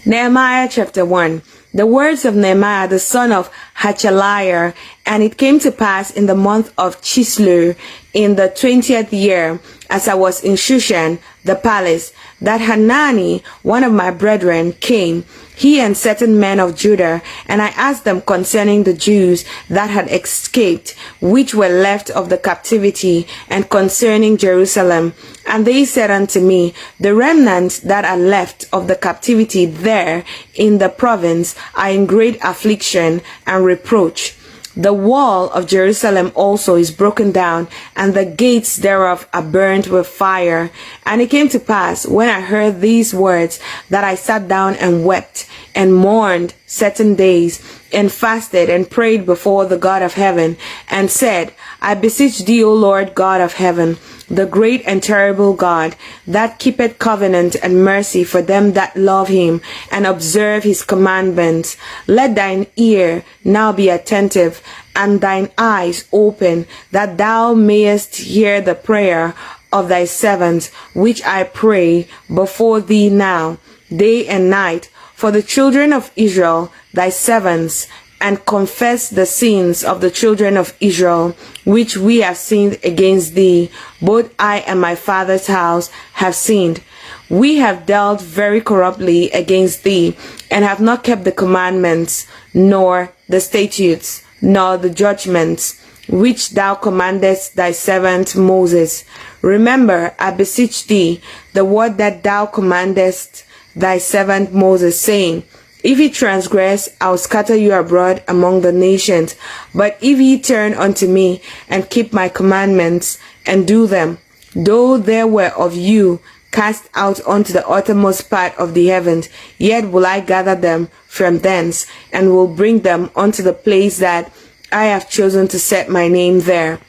Nehemiah chapter 1. The words of Nehemiah the son of Hachaliah. And it came to pass in the month of Chislev, in the 20th year, as I was in Shushan, the palace, that Hanani, one of my brethren, came, he and certain men of Judah, and I asked them concerning the Jews that had escaped, which were left of the captivity, and concerning Jerusalem. And they said unto me, the remnants that are left of the captivity there in the province are in great affliction and reproach. The wall of Jerusalem also is broken down, and the gates thereof are burnt with fire. And it came to pass, when I heard these words, that I sat down and wept, and mourned certain days, and fasted and prayed before the God of heaven, and said, I beseech thee, O Lord God of heaven, the great and terrible God, that keepeth covenant and mercy for them that love him, and observe his commandments. Let thine ear now be attentive, and thine eyes open, that thou mayest hear the prayer of thy servants, which I pray before thee now, day and night, for the children of Israel, thy servants, and confess the sins of the children of Israel, which we have sinned against thee. Both I and my father's house have sinned. We have dealt very corruptly against thee, and have not kept the commandments, nor the statutes, nor the judgments, which thou commandest thy servant Moses. Remember, I beseech thee, the word that thou commandest thy servant Moses, saying, if ye transgress, I will scatter you abroad among the nations. But if ye turn unto me, and keep my commandments, and do them, though there were of you cast out unto the uttermost part of the heavens, yet will I gather them from thence, and will bring them unto the place that I have chosen to set my name there.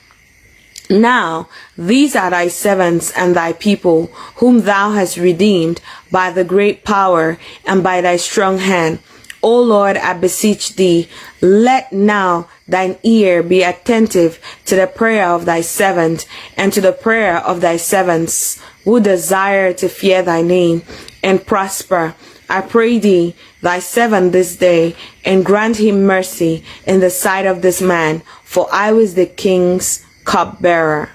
Now these are thy servants and thy people, whom thou hast redeemed by the great power and by thy strong hand. O Lord, I beseech thee, let now thine ear be attentive to the prayer of thy servant, and to the prayer of thy servants, who desire to fear thy name, and prosper. I pray thee, thy servant this day, and grant him mercy in the sight of this man, for I was the king's cupbearer.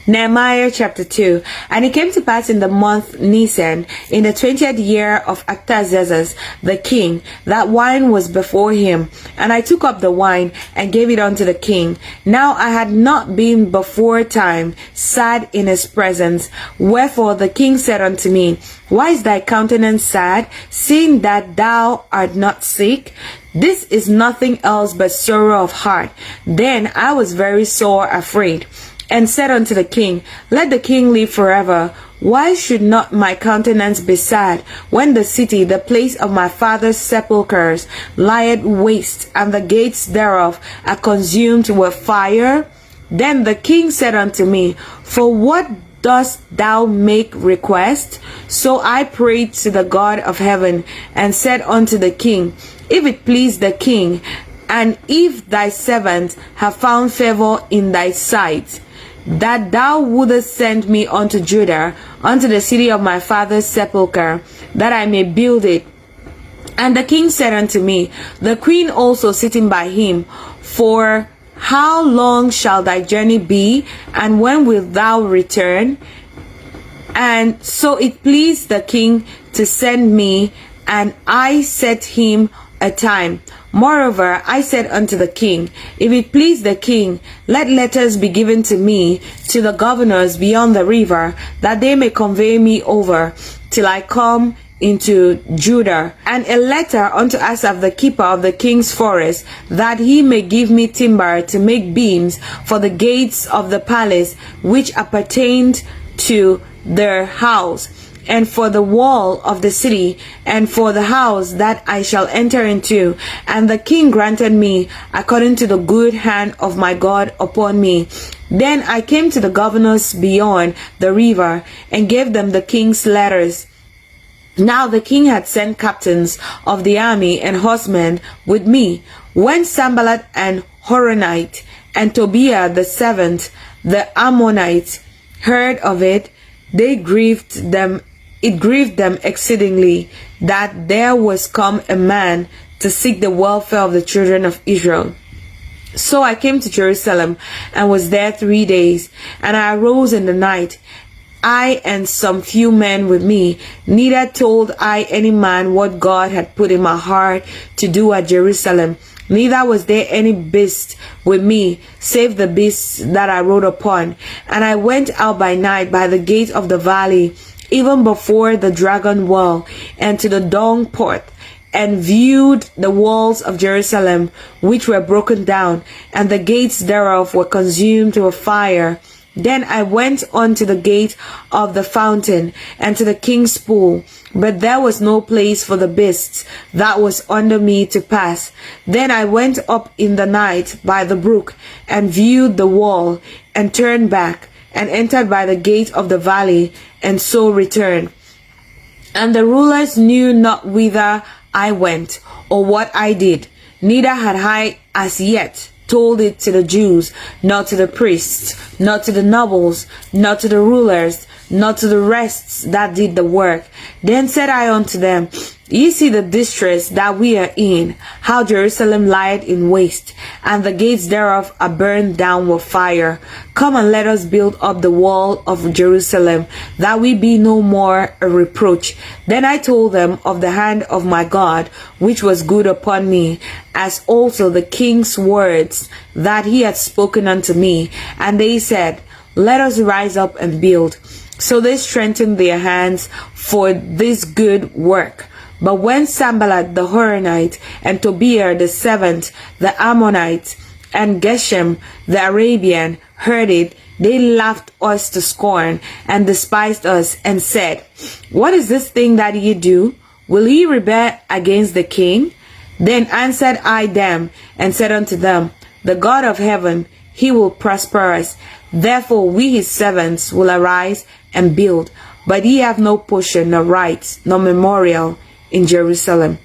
Nehemiah chapter 2. And it came to pass in the month Nisan, in the 20th year of Artaxerxes the king, that wine was before him. And I took up the wine, and gave it unto the king. Now I had not been before time sad in his presence. Wherefore the king said unto me, why is thy countenance sad, seeing that thou art not sick? This is nothing else but sorrow of heart. Then I was very sore afraid, and said unto the king, let the king live forever. Why should not my countenance be sad, when the city, the place of my father's sepulchres, lieth waste, and the gates thereof are consumed with fire? Then the king said unto me, for what dost thou make request? So I prayed to the God of heaven, and said unto the king, if it please the king, and if thy servant have found favor in thy sight, that thou wouldest send me unto Judah, unto the city of my father's sepulchre, that I may build it. And the king said unto me, the queen also sitting by him, for how long shall thy journey be, and when wilt thou return? And so it pleased the king to send me, and I set him a time. Moreover, I said unto the king, if it please the king, let letters be given to me, to the governors beyond the river, that they may convey me over, till I come into Judah, and a letter unto Asaph the keeper of the king's forest, that he may give me timber to make beams for the gates of the palace, which appertained to their house, and for the wall of the city, and for the house that I shall enter into. And the king granted me according to the good hand of my God upon me. Then I came to the governors beyond the river, and gave them the king's letters. Now the king had sent captains of the army and horsemen with me. When Sanballat and Horonite, and Tobiah the servant, the Ammonites, heard of it, they grieved them it grieved them exceedingly that there was come a man to seek the welfare of the children of Israel. So I came to Jerusalem and was there 3 days, and I arose in the night, I and some few men with me. Neither told I any man what God had put in my heart to do at Jerusalem. Neither was there any beast with me, save the beasts that I rode upon. And I went out by night by the gate of the valley, even before the dragon well, and to the dung port, and viewed the walls of Jerusalem, which were broken down, and the gates thereof were consumed with fire. Then I went on to the gate of the fountain, and to the king's pool, but there was no place for the beasts that was under me to pass. Then I went up in the night by the brook, and viewed the wall, and turned back, and entered by the gate of the valley, and so returned. And the rulers knew not whither I went, or what I did, neither had I as yet told it to the Jews, nor to the priests, nor to the nobles, nor to the rulers, nor to the rest that did the work. Then said I unto them, Ye see the distress that we are in, how Jerusalem lieth in waste, and the gates thereof are burned down with fire. Come and let us build up the wall of Jerusalem, that we be no more a reproach. Then I told them of the hand of my God, which was good upon me, as also the king's words that he had spoken unto me. And they said, Let us rise up and build. So they strengthened their hands for this good work. But when Sanballat the Horonite, and Tobiah the servant, the Ammonite, and Geshem the Arabian heard it, they laughed us to scorn, and despised us, and said, What is this thing that ye do? Will ye rebel against the king? Then answered I them, and said unto them, The God of heaven, he will prosper us. Therefore we his servants will arise and build. But ye have no portion, nor rights, nor memorial in Jerusalem.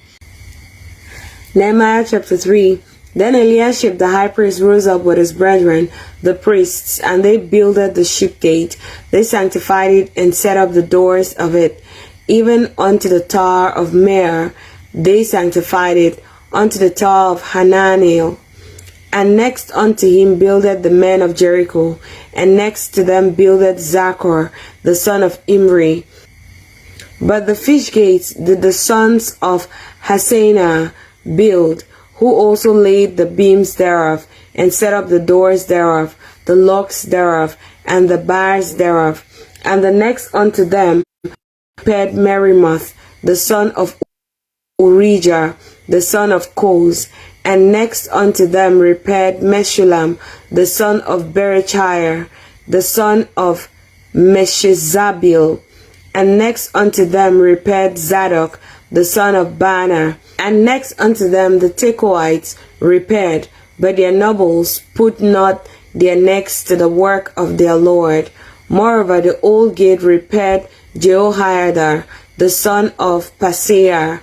Nehemiah chapter 3. Then Eliashib the high priest rose up with his brethren, the priests, and they builded the sheep gate. They sanctified it, and set up the doors of it, even unto the tower of Meir. They sanctified it, unto the tower of Hananiel. And next unto him builded the men of Jericho, and next to them builded Zachor, the son of Imri. But the fish gates did the sons of Hassenaah build, who also laid the beams thereof, and set up the doors thereof, the locks thereof, and the bars thereof. And the next unto them prepared Merimoth, the son of Urijah, the son of Koz. And next unto them repaired Meshullam, the son of Berechiah, the son of Meshezabil. And next unto them repaired Zadok, the son of Bana. And next unto them the Tekoites repaired, but their nobles put not their necks to the work of their Lord. Moreover, the old gate repaired Jehoiada, the son of Paseah,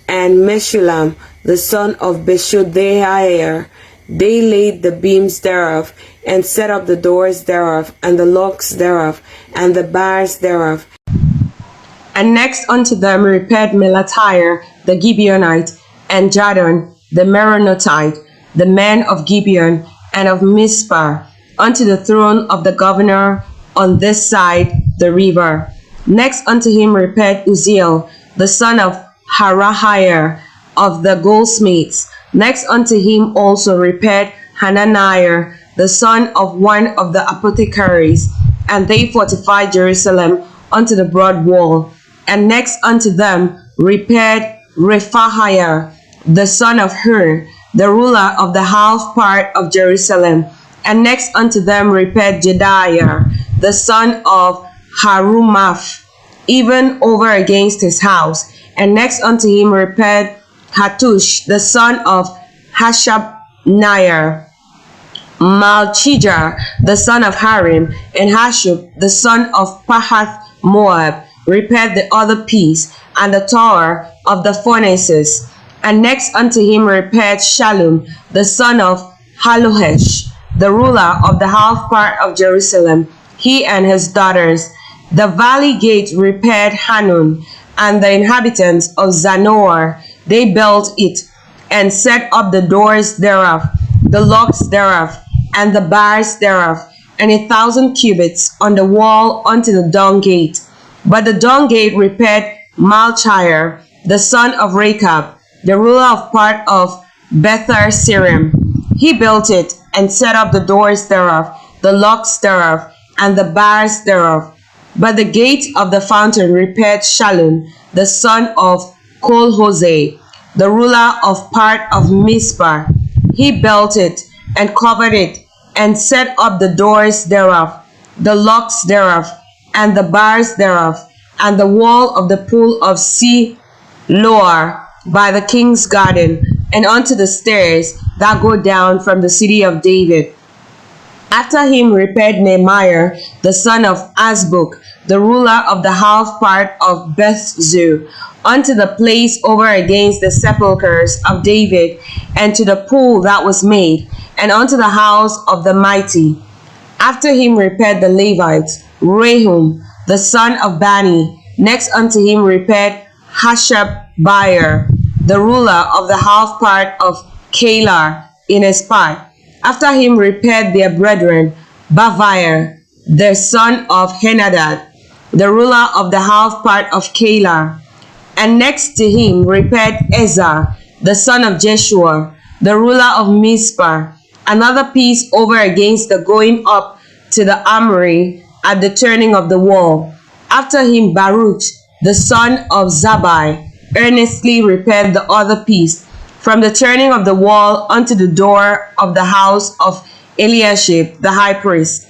and Meshullam, the son of Beshodehiah. They laid the beams thereof, and set up the doors thereof, and the locks thereof, and the bars thereof. And next unto them repaired Melatiah the Gibeonite, and Jadon the Meronothite, the men of Gibeon and of Mizpah, unto the throne of the governor on this side the river. Next unto him repaired Uzziel, the son of Harahiah, of the goldsmiths. Next unto him also repaired Hananiah, the son of one of the apothecaries, and they fortified Jerusalem unto the broad wall. And next unto them repaired Rephahiah, the son of Hur, the ruler of the half part of Jerusalem. And next unto them repaired Jedaiah, the son of Harumaph, even over against his house. And next unto him repaired Hattush, the son of Hashabniah, Malchijah, the son of Harim, and Hashub, the son of Pahath Moab, repaired the other piece, and the tower of the furnaces. And next unto him repaired Shallum, the son of Halohesh, the ruler of the half part of Jerusalem, he and his daughters. The valley gate repaired Hanun, and the inhabitants of Zanoah, they built it, and set up the doors thereof, the locks thereof, and the bars thereof, and 1,000 cubits on the wall unto the dung gate. But the dung gate repaired Malchiah, the son of Rechab, the ruler of part of Bether Sirim. He built it, and set up the doors thereof, the locks thereof, and the bars thereof. But the gate of the fountain repaired Shallun, the son of Colhose, the ruler of part of Mizpah. He built it, and covered it, and set up the doors thereof, the locks thereof, and the bars thereof, and the wall of the pool of Siloah by the king's garden, and unto the stairs that go down from the city of David. After him repaired Nehemiah, the son of Azbuk, the ruler of the half part of Bethzur, unto the place over against the sepulchres of David, and to the pool that was made, and unto the house of the mighty. After him repaired the Levites, Rehum, the son of Bani. Next unto him repaired Hashabiah, the ruler of the half part of Keilah in his part. After him repaired their brethren, Baviah, the son of Henadad, the ruler of the half part of Keilah. And next to him repaired Ezra, the son of Jeshua, the ruler of Mizpah, another piece over against the going up to the armory at the turning of the wall. After him Baruch, the son of Zabbai, earnestly repaired the other piece, from the turning of the wall unto the door of the house of Eliashib the high priest.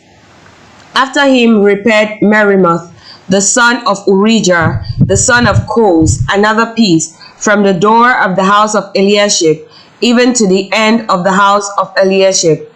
After him repaired Merimoth, the son of Urijah, the son of Koz, another piece, from the door of the house of Eliashib, even to the end of the house of Eliashib.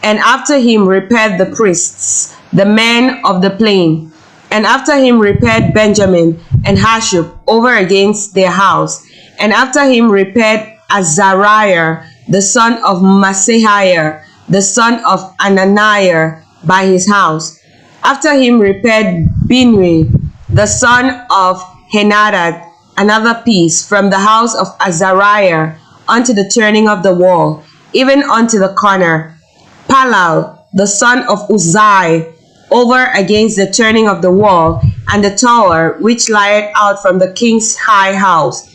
And after him repaired the priests, the men of the plain. And after him repaired Benjamin and Hashub over against their house. And after him repaired Azariah, the son of Maaseiah, the son of Ananiah, by his house. After him repaired Binui, the son of Henadad, another piece, from the house of Azariah unto the turning of the wall, even unto the corner. Palal, the son of Uzai, over against the turning of the wall, and the tower which lieth out from the king's high house,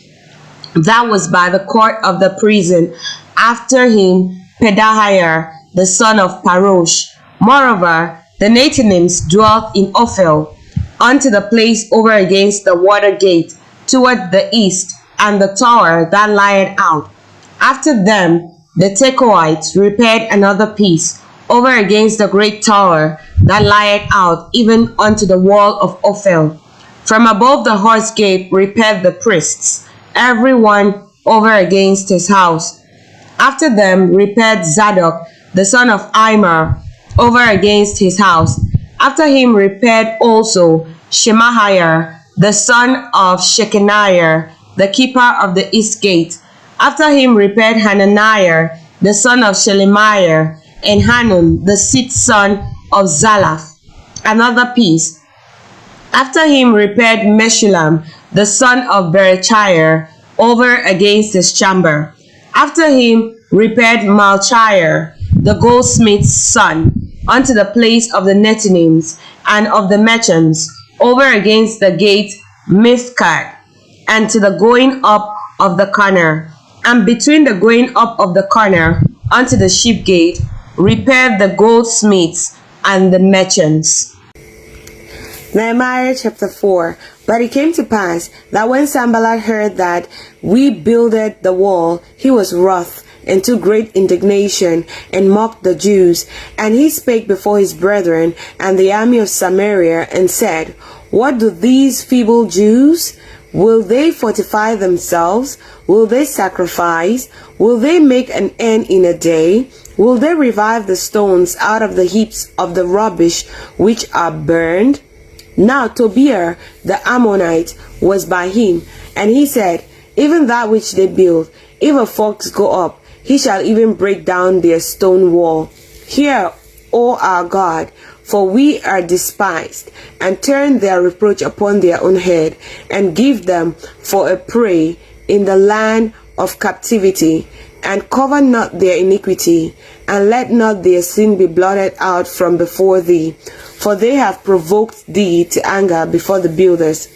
that was by the court of the prison. After him Pedahiah, the son of Parosh. Moreover, the Nethinims dwelt in Ophel, unto the place over against the water gate, toward the east, and the tower that lieth out. After them the Tekoites repaired another piece, over against the great tower that lieth out, even unto the wall of Ophel. From above the horse gate repaired the priests, every one over against his house. After them repaired Zadok, the son of Immer, over against his house. After him repaired also Shemaiah, the son of Shechaniah, the keeper of the east gate. After him repaired Hananiah, the son of Shelemiah, and Hanun, the sixth son of Zalaph, another piece. After him repaired Meshullam, the son of Berechiah, over against his chamber. After him repaired Malchiah, the goldsmith's son, unto the place of the Nethinims and of the merchants, over against the gate Mifkad, and to the going up of the corner, and between the going up of the corner unto the sheep gate, repaired the goldsmiths and the merchants. Nehemiah chapter 4. But it came to pass that when Sanballat heard that we builded the wall, he was wroth, and took great indignation, and mocked the Jews. And he spake before his brethren and the army of Samaria, and said, What do these feeble Jews? Will they fortify themselves? Will they sacrifice? Will they make an end in a day? Will they revive the stones out of the heaps of the rubbish which are burned? Now Tobiah the Ammonite was by him, and he said, Even that which they build, if a fox go up, he shall even break down their stone wall. Hear, O our God, for we are despised, and turn their reproach upon their own head, and give them for a prey in the land of captivity, and cover not their iniquity, and let not their sin be blotted out from before thee. For they have provoked thee to anger before the builders.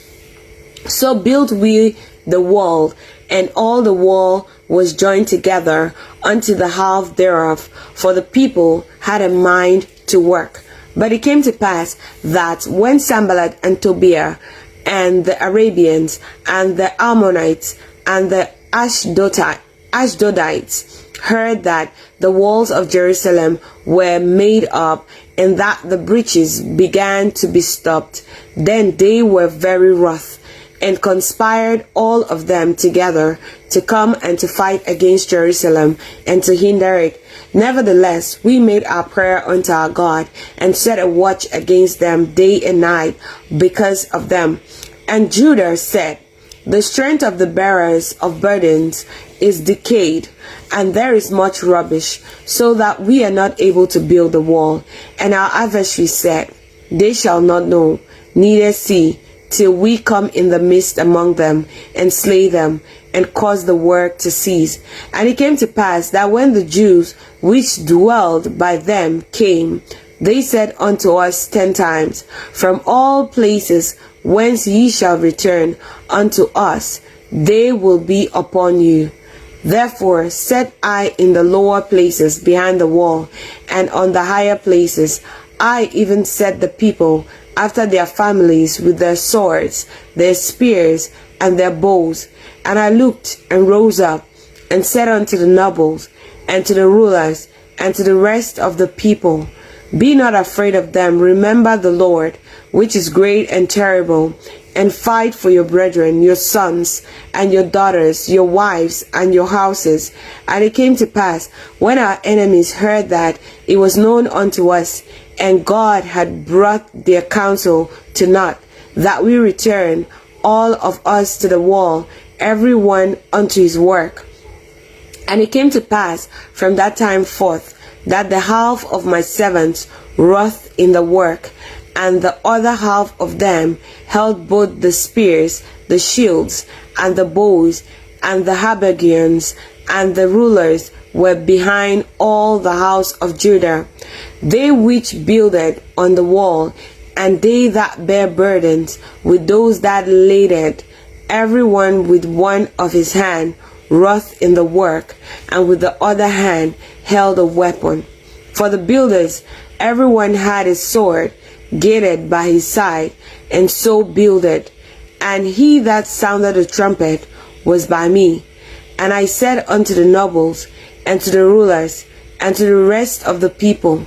So built we the wall, and all the wall was joined together unto the half thereof, for the people had a mind to work. But it came to pass that when Sanballat and Tobiah and the Arabians and the Ammonites and the Ashdodites heard that the walls of Jerusalem were made up, and that the breaches began to be stopped, then they were very wroth, and conspired all of them together to come and to fight against Jerusalem and to hinder it. Nevertheless, we made our prayer unto our God, and set a watch against them day and night because of them. And Judah said, the strength of the bearers of burdens is decayed, and there is much rubbish, so that we are not able to build the wall. And our adversaries said, they shall not know, neither see, till we come in the midst among them, and slay them, and cause the work to cease. And it came to pass that when the Jews which dwelled by them came, they said unto us 10 times, from all places whence ye shall return unto us, they will be upon you. Therefore set I in the lower places behind the wall, and on the higher places I even set the people after their families with their swords, their spears, and their bows. And I looked and rose up, and said unto the nobles, and to the rulers, and to the rest of the people, be not afraid of them, remember the Lord, which is great and terrible, and fight for your brethren, your sons, and your daughters, your wives, and your houses. And it came to pass, when our enemies heard that, it was known unto us, and God had brought their counsel to naught, that we returned, all of us to the wall, every one unto his work. And it came to pass from that time forth, that the half of my servants wrought in the work, and the other half of them held both the spears, the shields, and the bows, and the habergeons, and the rulers were behind all the house of Judah. They which builded on the wall, and they that bear burdens with those that laded, every one with one of his hand wrought in the work, and with the other hand held a weapon. For the builders, every one had a sword girded by his side, and so builded. And he that sounded the trumpet was by me. And I said unto the nobles, and to the rulers, and to the rest of the people,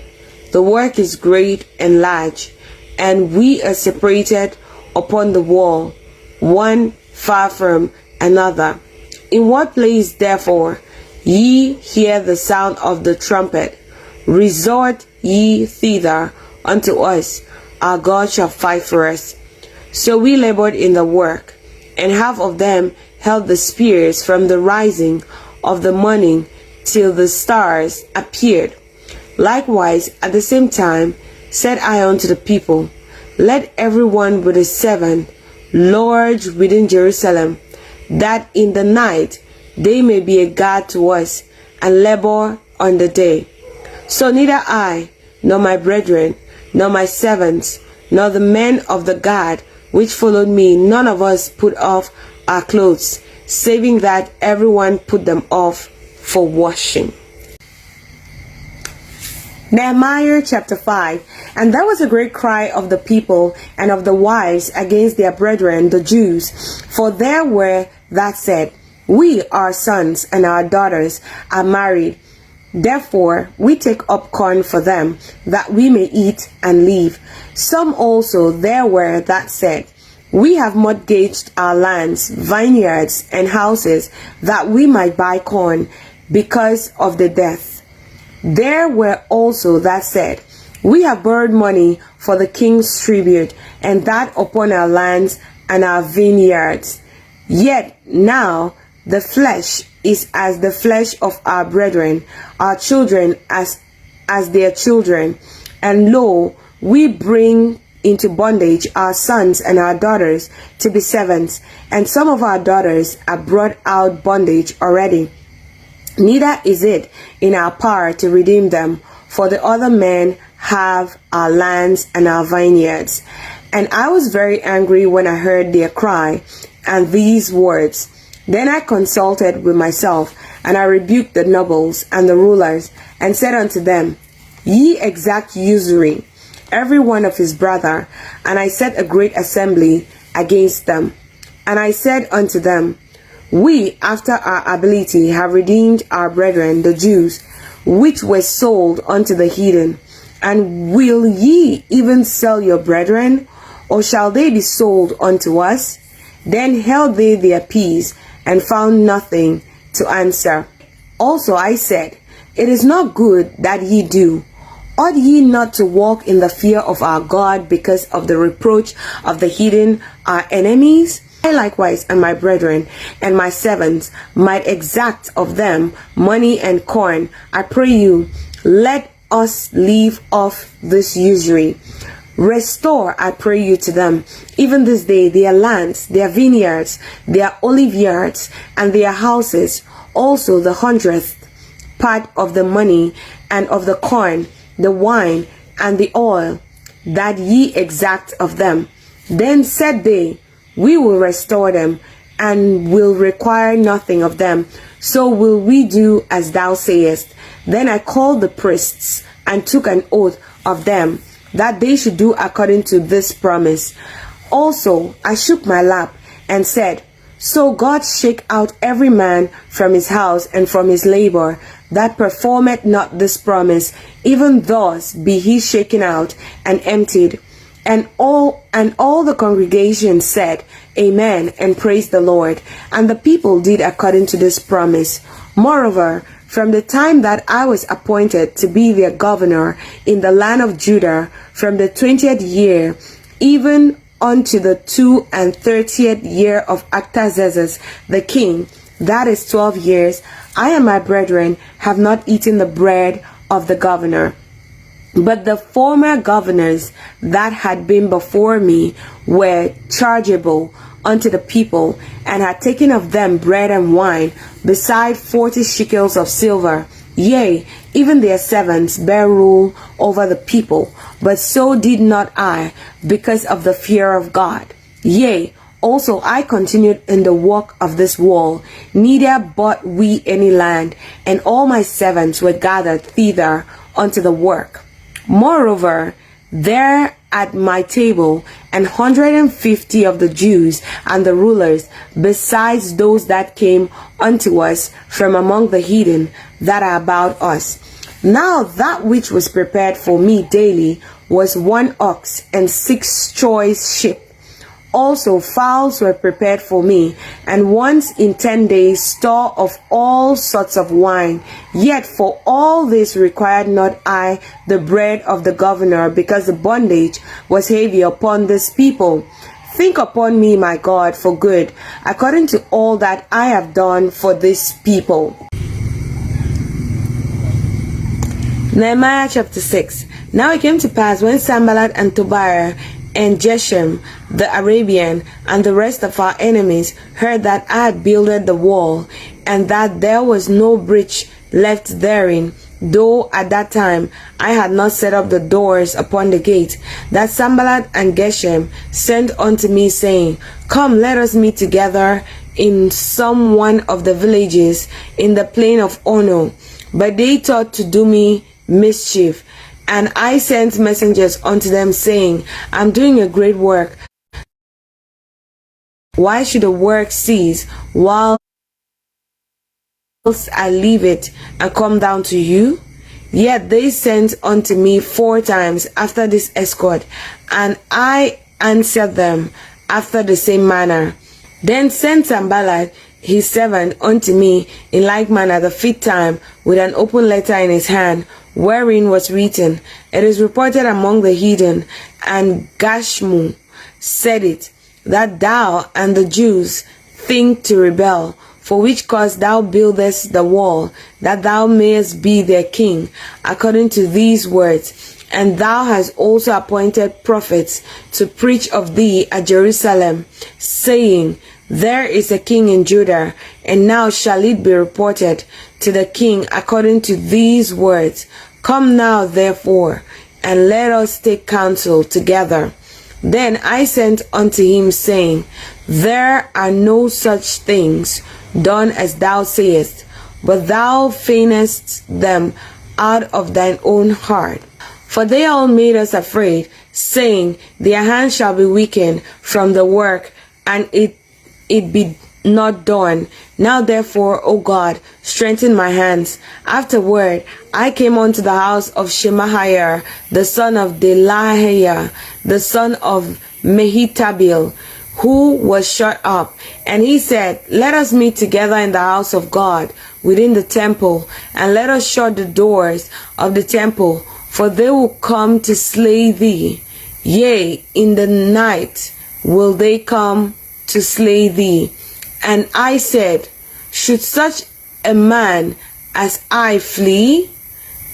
the work is great and large, and we are separated upon the wall, one far from another. In what place therefore ye hear the sound of the trumpet, resort ye thither unto us, our God shall fight for us. So we labored in the work, and half of them held the spears from the rising of the morning till the stars appeared. Likewise at the same time said I unto the people, let every one with a servant lodge within Jerusalem, that in the night they may be a guard to us, and labor on the day. So neither I, nor my brethren, nor my servants, nor the men of the guard which followed me, none of us put off our clothes, saving that everyone put them off for washing. Nehemiah chapter 5. And there was a great cry of the people and of the wives against their brethren, the Jews, for there were that said, we, our sons and our daughters, are married. Therefore we take up corn for them, that we may eat and live. Some also there were that said, we have mortgaged our lands, vineyards, and houses, that we might buy corn, because of the death. There were also that said, we have borrowed money for the king's tribute, and that upon our lands and our vineyards. Yet now the flesh is as the flesh of our brethren, our children as their children. And lo, we bring into bondage our sons and our daughters to be servants, and some of our daughters are brought out bondage already. Neither is it in our power to redeem them, for the other men have our lands and our vineyards. And I was very angry when I heard their cry and these words. Then I consulted with myself, and I rebuked the nobles and the rulers, and said unto them, Ye exact usury, every one of his brother. And I set a great assembly against them. And I said unto them, We, after our ability, have redeemed our brethren, the Jews, which were sold unto the heathen. And will ye even sell your brethren, or shall they be sold unto us? Then held they their peace, and found nothing to answer. Also I said, It is not good that ye do. Ought ye not to walk in the fear of our God because of the reproach of the heathen, our enemies? I likewise and my brethren and my servants might exact of them money and corn. I pray you, let us leave off this usury. Restore, I pray you, to them, even this day, their lands, their vineyards, their olive yards, and their houses, also the 100th part of the money and of the corn, the wine, and the oil, that ye exact of them. Then said they, We will restore them, and will require nothing of them. So will we do as thou sayest. Then I called the priests, and took an oath of them, that they should do according to this promise. Also I shook my lap, and said, So God shake out every man from his house and from his labor, that performeth not this promise, even thus be he shaken out and emptied. And all the congregation said, Amen, and praised the Lord. And the people did according to this promise. Moreover, from the time that I was appointed to be their governor in the land of Judah, from the 20th year, even unto the 32nd year of Artaxerxes the king, that is 12 years, I and my brethren have not eaten the bread of the governor. But the former governors that had been before me were chargeable unto the people, and had taken of them bread and wine, beside 40 shekels of silver. Yea, even their servants bear rule over the people, but so did not I, because of the fear of God. Yea, also I continued in the work of this wall, neither bought we any land, and all my servants were gathered thither unto the work. Moreover, there at my table 150 of the Jews and the rulers, besides those that came unto us from among the heathen that are about us. Now that which was prepared for me daily was 1 ox and 6 choice sheep. Also fowls were prepared for me, and once in 10 days store of all sorts of wine. Yet for all this required not I the bread of the governor, because the bondage was heavy upon this people. Think upon me, my God, for good, according to all that I have done for this people. Nehemiah chapter 6. Now it came to pass, when Sanballat and Tobiah and Geshem the Arabian and the rest of our enemies heard that I had builded the wall, and that there was no breach left therein, though at that time I had not set up the doors upon the gate, that Sanballat and Geshem sent unto me, saying, Come, let us meet together in some one of the villages in the plain of Ono. But they thought to do me mischief. And I sent messengers unto them, saying, I'm doing a great work. Why should the work cease whilst I leave it and come down to you? Yet they sent unto me 4 times after this escort, and I answered them after the same manner. Then sent Sanballat his servant unto me in like manner the 5th time, with an open letter in his hand, wherein was written, It is reported among the heathen, and Gashmu said it, that thou and the Jews think to rebel, for which cause thou buildest the wall, that thou mayest be their king, according to these words. And thou hast also appointed prophets to preach of thee at Jerusalem, saying, There is a king in Judah, and now shall it be reported to the king according to these words. Come now, therefore, and let us take counsel together. Then I sent unto him, saying, There are no such things done as thou sayest, but thou feignest them out of thine own heart. For they all made us afraid, saying, Their hands shall be weakened from the work, and it be not done. Now therefore, O God, strengthen my hands. Afterward, I came unto the house of Shemaiah, the son of Delaiah, the son of Mehetabel, who was shut up. And he said, Let us meet together in the house of God, within the temple, and let us shut the doors of the temple, for they will come to slay thee. Yea, in the night will they come to slay thee. And I said, Should such a man as I flee?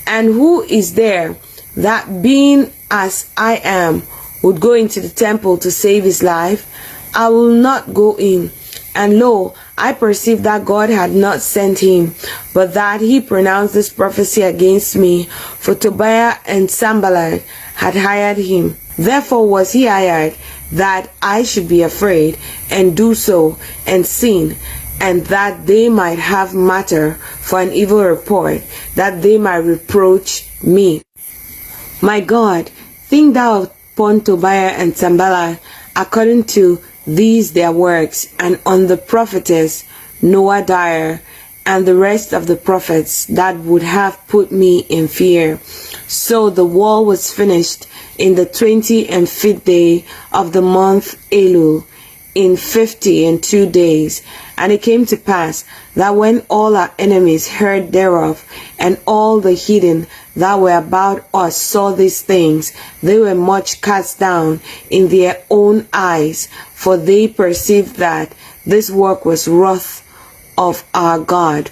And who is there that, being as I am, would go into the temple to save his life? I will not go in. And lo, I perceived that God had not sent him, but that he pronounced this prophecy against me, for Tobiah and Sanballat had hired him. Therefore was he hired, that I should be afraid, and do so, and sin, and that they might have matter for an evil report, that they might reproach me. My God, think thou upon Tobiah and Sanballat, according to these their works, and on the prophetess Noadiah, and the rest of the prophets that would have put me in fear. So the wall was finished in the 25th day of the month Elul, in 52 days. And it came to pass that when all our enemies heard thereof, and all the heathen that were about us saw these things, they were much cast down in their own eyes, for they perceived that this work was wrath of our God.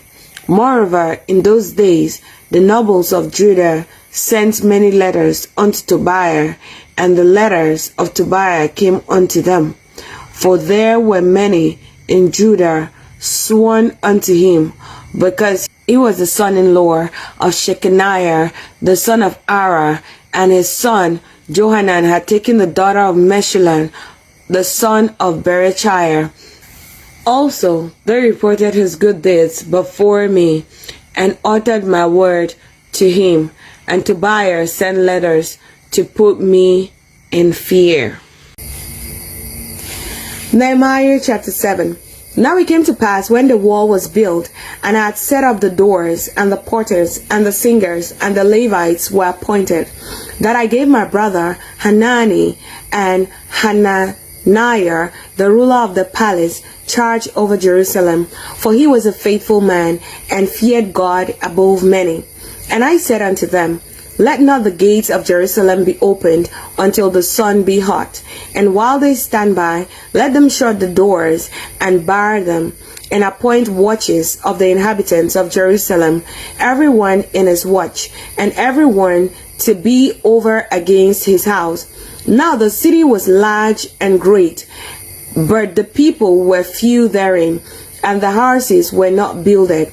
Moreover, in those days the nobles of Judah sent many letters unto Tobiah, and the letters of Tobiah came unto them. For there were many in Judah sworn unto him, because he was the son-in-law of Shechaniah, the son of Ara, and his son Johanan had taken the daughter of Meshullam, the son of Berechiah. Also they reported his good deeds before me, and uttered my word to him. And Tobiah sent letters to put me in fear. Nehemiah chapter 7. Now it came to pass, when the wall was built, and I had set up the doors, and the porters, and the singers, and the Levites were appointed, that I gave my brother Hanani and Hananiah, the ruler of the palace, charge over Jerusalem, for he was a faithful man, and feared God above many. And I said unto them, Let not the gates of Jerusalem be opened until the sun be hot. And while they stand by, let them shut the doors and bar them, and appoint watches of the inhabitants of Jerusalem, every one in his watch, and every one to be over against his house. Now the city was large and great, but the people were few therein, and the houses were not builded.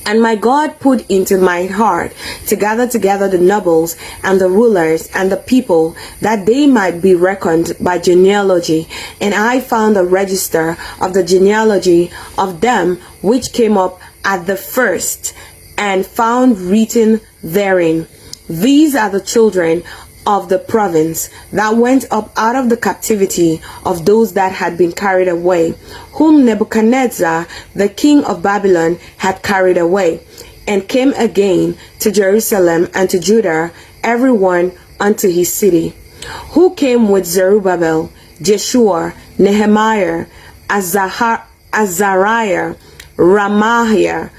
And my God put into my heart to gather together the nobles and the rulers and the people, that they might be reckoned by genealogy. And I found a register of the genealogy of them which came up at the first, and found written therein, These are the children of the province that went up out of the captivity of those that had been carried away, whom Nebuchadnezzar the king of Babylon had carried away, and came again to Jerusalem and to Judah, every one unto his city. Who came with Zerubbabel, Jeshua, Nehemiah, Azariah, Ramahiah,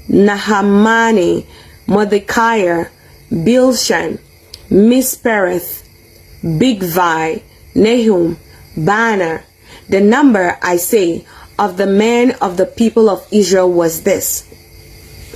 Nahamani, Mordecai, Bilshan, Mispereth, Bigvai, Nahum, Banner. The number, I say, of the men of the people of Israel was this: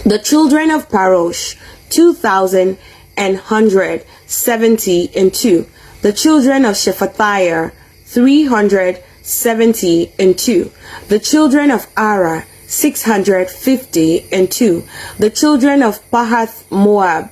the children of Parosh, 2,100, 372. The children of Shephatiah, 372. The children of Ara, 652. The children of Pahath Moab,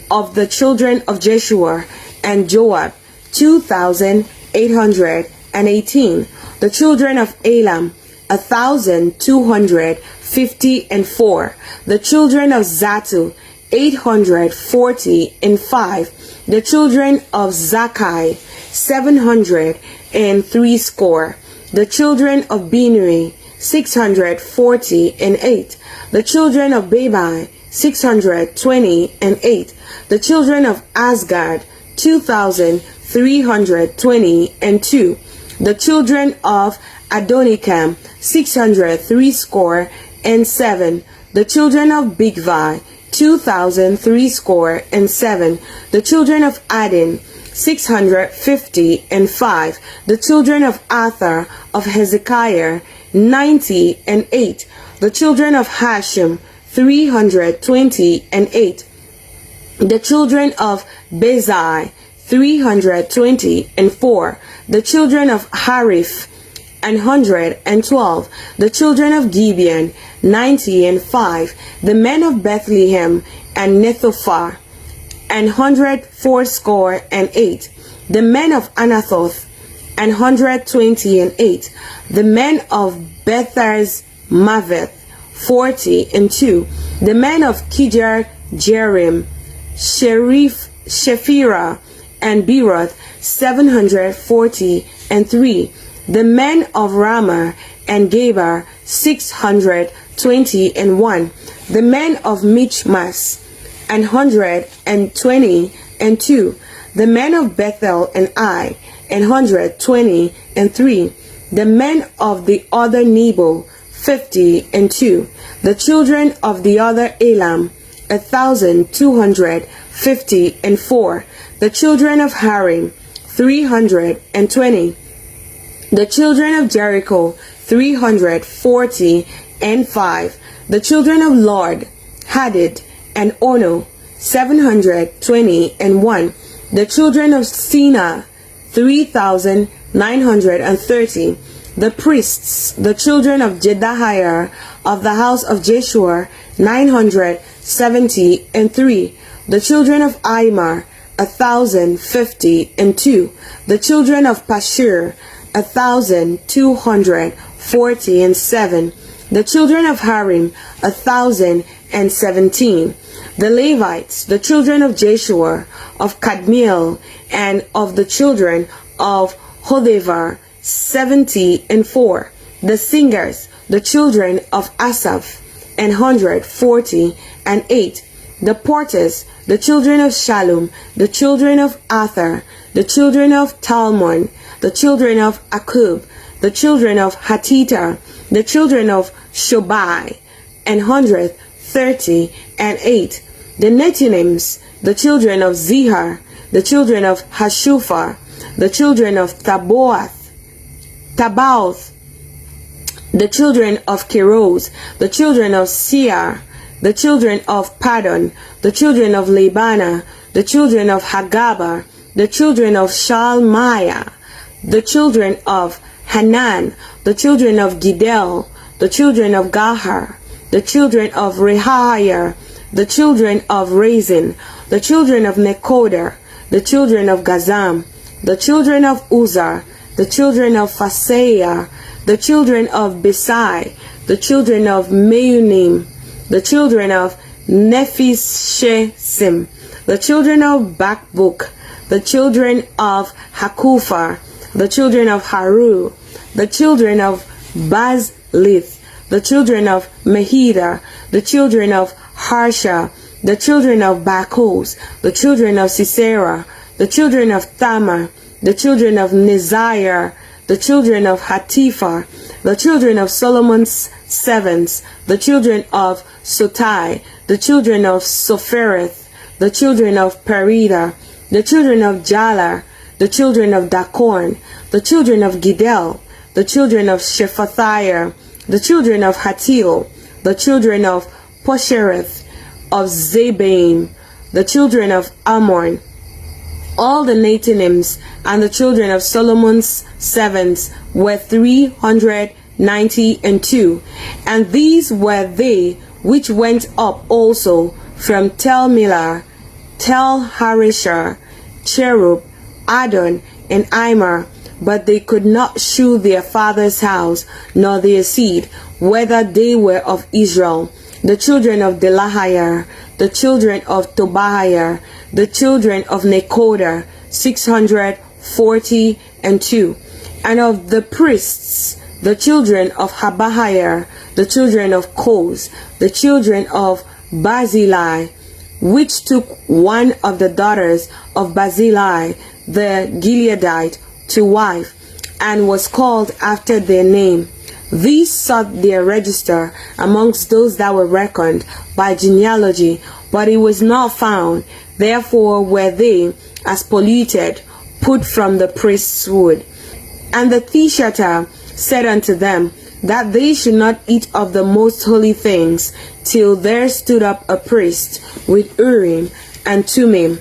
of the children of Jeshua and Joab, 2,818. The children of Elam, 1,254. The children of Zatu, 845. The children of Zakkai, 760. The children of Binui, 648. The children of Babai, 628. The children of Asgad, 2,322. The children of Adonikam, 637. The children of Bigvai, 2,307. The children of Adin, 655. The children of Arthur of Hezekiah, 98. The children of Hashem, 328. The children of Bezai, 324. The children of Hariph, 112. The children of Gibeon, 95. The men of Bethlehem and Nethophah, 168. The men of Anathoth, 128. The men of Bethaz Maveth, 42. The men of Kijar Jearim, Shephirah, and Beeroth, 743. The men of Ramah and Gebar, 621. The men of Michmas, 122. The men of Bethel and Ai, 123. The men of the other Nebo, 52. The children of the other Elam, 1,254. The children of Harim, 320. The children of Jericho, 345. The children of Lod, Hadid, and Ono, 721. The children of Sina, 3,930. The priests, the children of Jedahiah of the house of Jeshua, 973. The children of Aimar, 1,052. The children of Pashur, 1,247. The children of Harim, 1,017. The Levites, the children of Jeshua, of Kadmiel, and of the children of Hodevar, 74. The singers, the children of Asaph, 148. The porters, the children of Shalom, the children of Arthur, the children of Talmon, the children of Akub, the children of Hatita, the children of Shobai, 138. The Nethinims, the children of Zihar, the children of Hashupha, the children of Tabaoth, the children of Keros, the children of Seir, the children of Padon, the children of Labana, the children of Hagaba, the children of Shalmaiah, the children of Hanan, the children of Gidel, the children of Gahar, the children of Rehiah, the children of Rezin, the children of Nekoda, the children of Gazam, the children of Uzzah, the children of Phaseah, the children of Besai, the children of Meunim, the children of Nephishessim, the children of Bakbuk, the children of Hakupha, the children of Haru, the children of Bazlith, the children of Mehida, the children of Harsha, the children of Bakos, the children of Sisera, the children of Tamar, the children of Neziah, the children of Hatifa, the children of Solomon's servants, the children of Sotai, the children of Sophereth, the children of Perida, the children of Jala, the children of Dakorn, the children of Gidel, the children of Shephathiah, the children of Hatil, the children of Poshereth, of Zebaim, the children of Ammon, All the Nethinims and the children of Solomon's servants were 392, and these were they which went up also from Tel Milah, Tel Harisha, Cherub, Adon, and Immer, but they could not shew their father's house, nor their seed, whether they were of Israel. The children of Delahiah, the children of Tobiah, the children of Nekoda, 642. And of the priests, the children of Habahiah, the children of Koz, the children of Barzillai, which took one of the daughters of Barzillai, the Gileadite, to wife, and was called after their name. These sought their register amongst those that were reckoned by genealogy, but it was not found. Therefore were they, as polluted, put from the priest's wood. And the Tishatta said unto them, that they should not eat of the most holy things, till there stood up a priest with Urim and Thummim.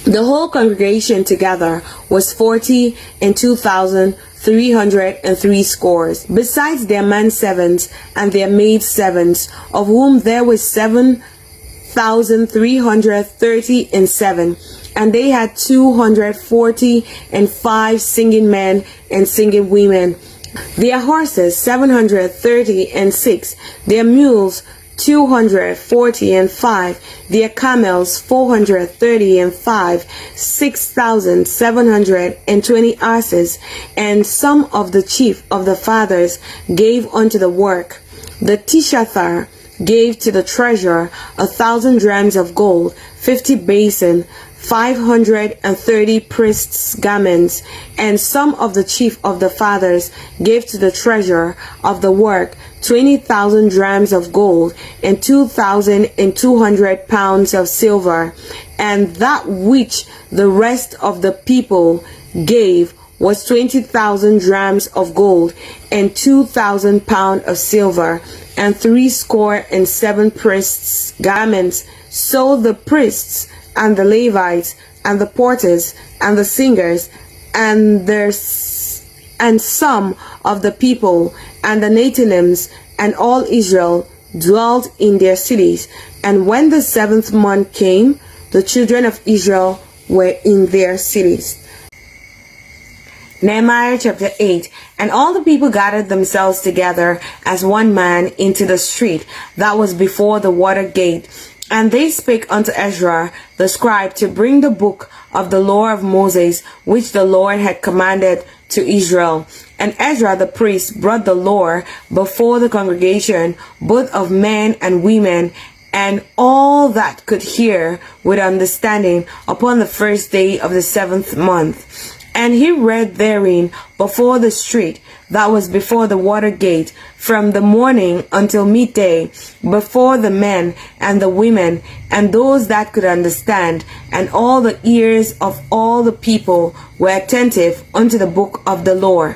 The whole congregation together was 42,303 scores, besides their manservants and their maidservants, of whom there was 7,337, and they had 245 singing men and singing women. Their horses 736, their mules 245, their camels 435, 6,720 asses, and some of the chief of the fathers gave unto the work. The Tishathar gave to the treasurer 1,000 drams of gold, 50 basin, 530 priests' garments, and some of the chief of the fathers gave to the treasurer of the work 20,000 drams of gold and 2,200 pounds of silver. And that which the rest of the people gave was 20,000 drams of gold and 2,000 pounds of silver, and 67 priests' garments. So the priests and the Levites and the porters and the singers and some of the people and the Nethinims and all Israel dwelt in their cities. And when the 7th month came, the children of Israel were in their cities. Nehemiah chapter 8. And all the people gathered themselves together as one man into the street that was before the water gate. And they spake unto Ezra the scribe to bring the book of the law of Moses, which the Lord had commanded to Israel. And Ezra the priest brought the law before the congregation, both of men and women, and all that could hear with understanding, upon the first day of the 7th month. And he read therein before the street that was before the water gate, from the morning until midday, before the men and the women, and those that could understand, and all the ears of all the people were attentive unto the book of the law.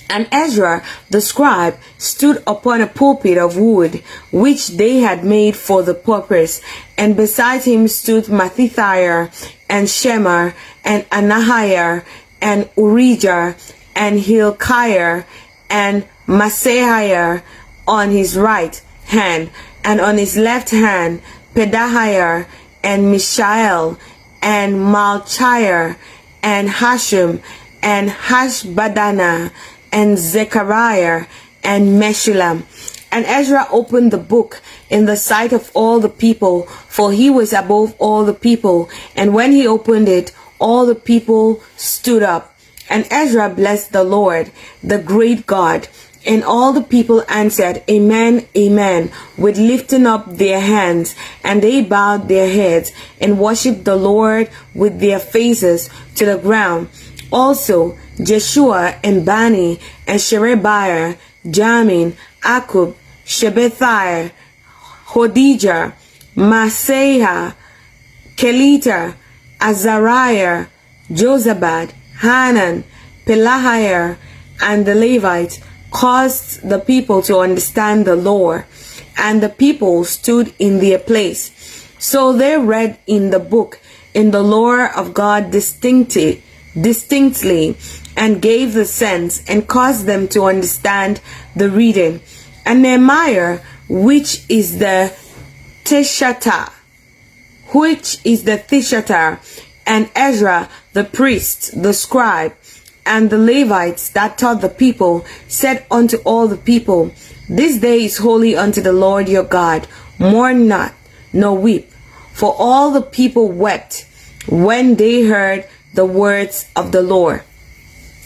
And Ezra the scribe stood upon a pulpit of wood, which they had made for the purpose, and beside him stood Mattithiah, and Shema, and Anahiah, and Urijah, and Hilkiah, and Maaseiah on his right hand, and on his left hand Pedaiah, and Mishael, and Malchiah, and Hashum, and Hashbaddanah, and Zechariah, and Meshullam. And Ezra opened the book in the sight of all the people, for he was above all the people. And when he opened it, all the people stood up. And Ezra blessed the Lord, the great God. And all the people answered, Amen, Amen, with lifting up their hands. And they bowed their heads and worshipped the Lord with their faces to the ground. Also Jeshua and Bani and Sherebiah, Jamin, Akub, Shebethiah, Hodijah, Maaseiah, Kelita, Azariah, Jozabad, Hanan, Pelahiah, and the Levites caused the people to understand the law, and the people stood in their place. So they read in the book in the law of God distinctly, and gave the sense and caused them to understand the reading. And Nehemiah, which is the Tishatar, and Ezra the priest, the scribe, and the Levites that taught the people, said unto all the people, This day is holy unto the Lord your God. Mourn not, nor weep. For all the people wept when they heard the words of the Lord.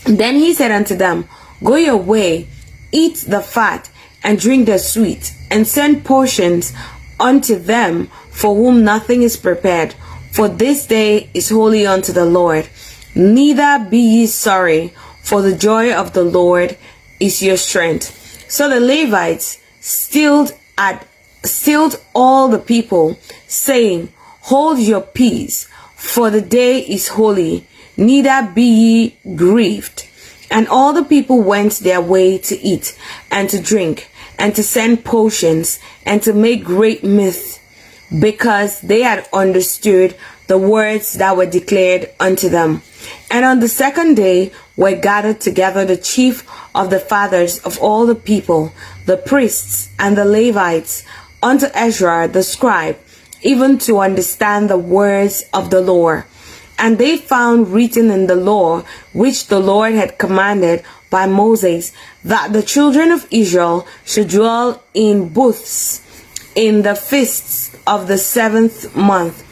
Then he said unto them, Go your way, eat the fat, and drink the sweet, and send portions unto them for whom nothing is prepared. For this day is holy unto the Lord. Neither be ye sorry, for the joy of the Lord is your strength. So the Levites stilled all the people, saying, Hold your peace, for the day is holy, neither be ye grieved. And all the people went their way to eat, and to drink, and to send potions, and to make great mirth, because they had understood the words that were declared unto them. And on the second day were gathered together the chief of the fathers of all the people, the priests and the Levites, unto Ezra the scribe, even to understand the words of the law. And they found written in the law, which the Lord had commanded by Moses, that the children of Israel should dwell in booths in the feasts of the 7th month,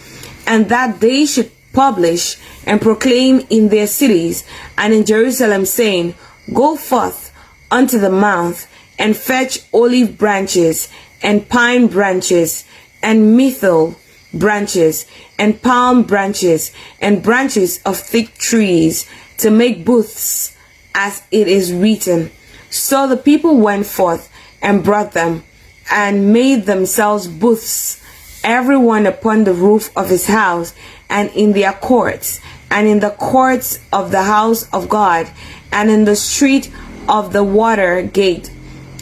and that they should publish and proclaim in their cities and in Jerusalem, saying, Go forth unto the mount, and fetch olive branches, and pine branches, and myrtle branches, and palm branches, and branches of thick trees, to make booths, as it is written. So the people went forth and brought them, and made themselves booths, every one upon the roof of his house, and in their courts, and in the courts of the house of God, and in the street of the water gate,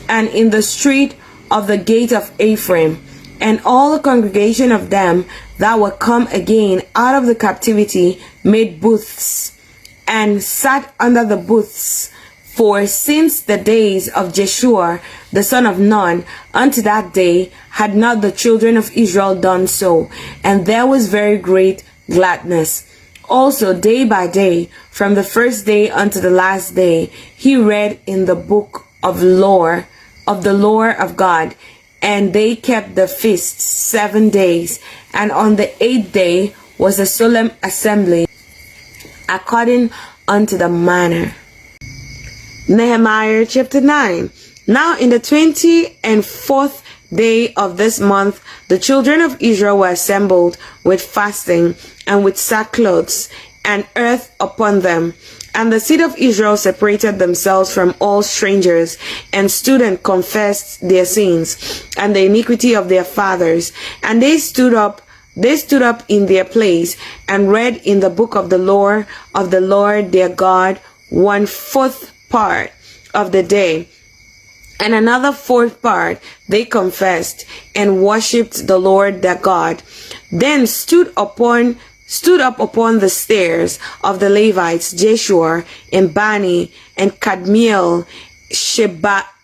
and in the street of the gate of Ephraim. And all the congregation of them that were come again out of the captivity made booths, and sat under the booths. For since the days of Jeshua the son of Nun unto that day had not the children of Israel done so, and there was very great gladness. Also day by day, from the first day unto the last day, he read in the book of the law of God. And they kept the feast 7 days, and on the 8th day was a solemn assembly, according unto the manner. Nehemiah chapter 9. Now in the 24th day of this month, the children of Israel were assembled with fasting, and with sackcloths and earth upon them. And the seed of Israel separated themselves from all strangers, and stood and confessed their sins and the iniquity of their fathers. And they stood up in their place, and read in the book of the law of the Lord their God 1/4 part of the day, and another 4th part they confessed, and worshipped the Lord their God. Then stood up upon the stairs of the Levites Jeshua and Bani and Kadmiel,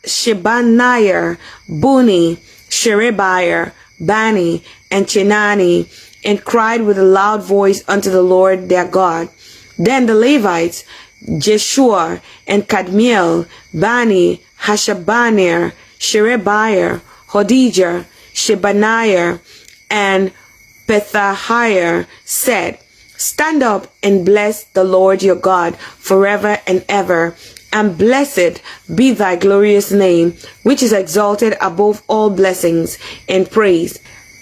Shebaniah, Buni, Sherebiah, Bani, and Chenani, and cried with a loud voice unto the Lord their God. Then the Levites Jeshua and Kadmiel, Bani, Hashabaniah, Sherebiah, Hodijah, Shebaniah, and Pethahiah said, Stand up and bless the Lord your God forever and ever, and blessed be thy glorious name, which is exalted above all blessings and praise.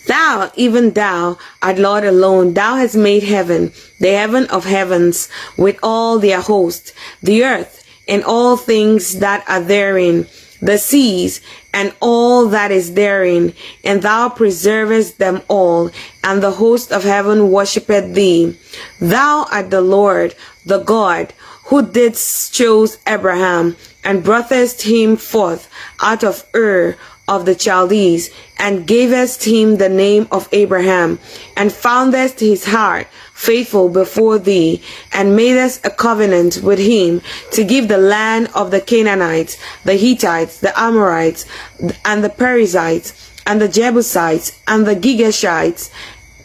Thou, even thou, art Lord alone. Thou hast made heaven, the heaven of heavens, with all their host, the earth, and all things that are therein, the seas, and all that is therein, and thou preservest them all, and the host of heaven worshippeth thee. Thou art the Lord, the God, who didst choose Abraham, and broughtest him forth out of Ur of the Chaldees, and gavest him the name of Abraham, and foundest his heart faithful before thee, and madest a covenant with him to give the land of the Canaanites, the Hittites, the Amorites, and the Perizzites, and the Jebusites, and the Girgashites,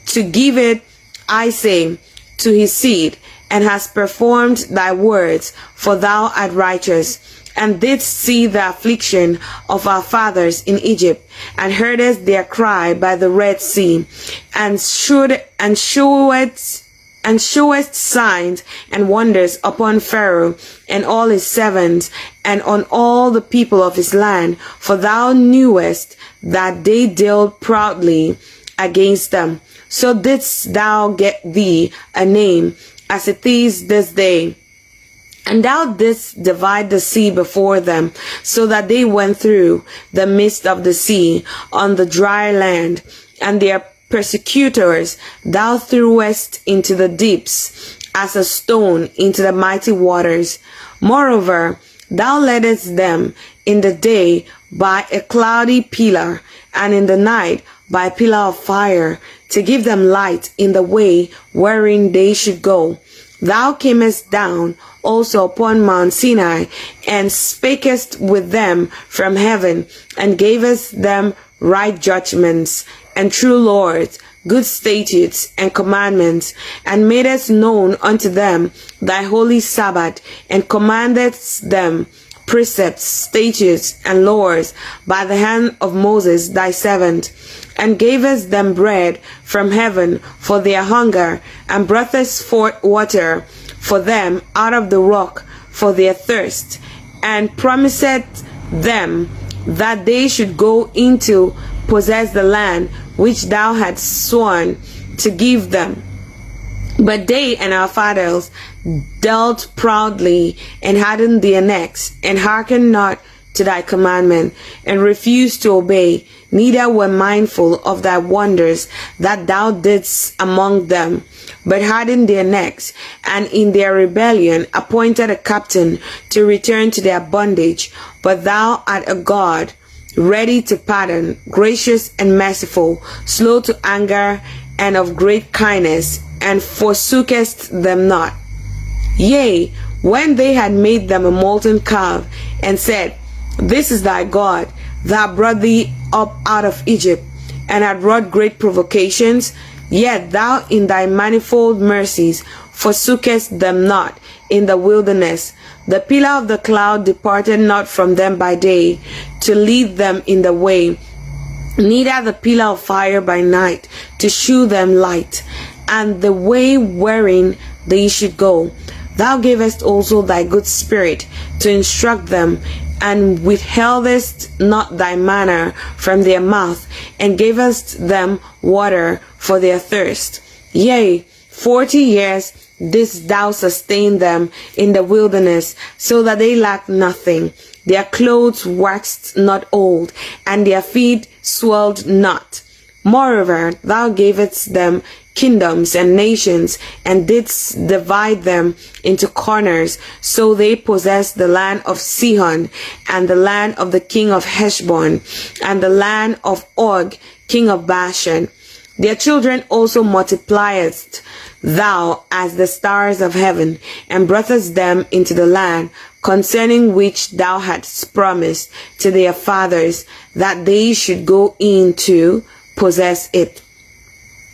to give it, I say, to his seed, and hast performed thy words, for thou art righteous, and didst see the affliction of our fathers in Egypt, and heardest their cry by the Red Sea, and showest signs and wonders upon Pharaoh and all his servants, and on all the people of his land, for thou knewest that they dealt proudly against them. So didst thou get thee a name, as it is this day. And thou didst divide the sea before them, so that they went through the midst of the sea on the dry land, and their persecutors thou threwest into the deeps, as a stone into the mighty waters. Moreover, thou leddest them in the day by a cloudy pillar, and in the night by a pillar of fire, to give them light in the way wherein they should go. Thou camest down also upon Mount Sinai, and spakest with them from heaven, and gavest them right judgments, and true laws, good statutes, and commandments, and madest known unto them thy holy Sabbath, and commandedst them precepts, statutes, and laws by the hand of Moses thy servant, and gavest them bread from heaven for their hunger, and broughtest forth water for them out of the rock for their thirst, and promised them that they should go into possess the land which thou hadst sworn to give them. But they and our fathers dealt proudly, and hardened their necks, and hearkened not to thy commandment, and refused to obey, neither were mindful of thy wonders that thou didst among them, but hardened their necks, and in their rebellion appointed a captain to return to their bondage. But thou art a God, ready to pardon, gracious and merciful, slow to anger, and of great kindness, and forsookest them not. Yea, when they had made them a molten calf, and said, This is thy God, that brought thee up out of Egypt, and had wrought great provocations, yet thou in thy manifold mercies forsookest them not in the wilderness. The pillar of the cloud departed not from them by day, to lead them in the way, neither the pillar of fire by night, to shew them light, and the way wherein they should go. Thou gavest also thy good spirit to instruct them, and withheldest not thy manna from their mouth, and gavest them water for their thirst. Yea, 40 years didst thou sustain them in the wilderness, so that they lacked nothing. Their clothes waxed not old, and their feet swelled not. Moreover, thou gavest them kingdoms and nations, and didst divide them into corners. So they possessed the land of Sihon, and the land of the king of Heshbon, and the land of Og, king of Bashan. Their children also multipliedst thou as the stars of heaven, and broughtest them into the land concerning which thou hadst promised to their fathers, that they should go in to possess it.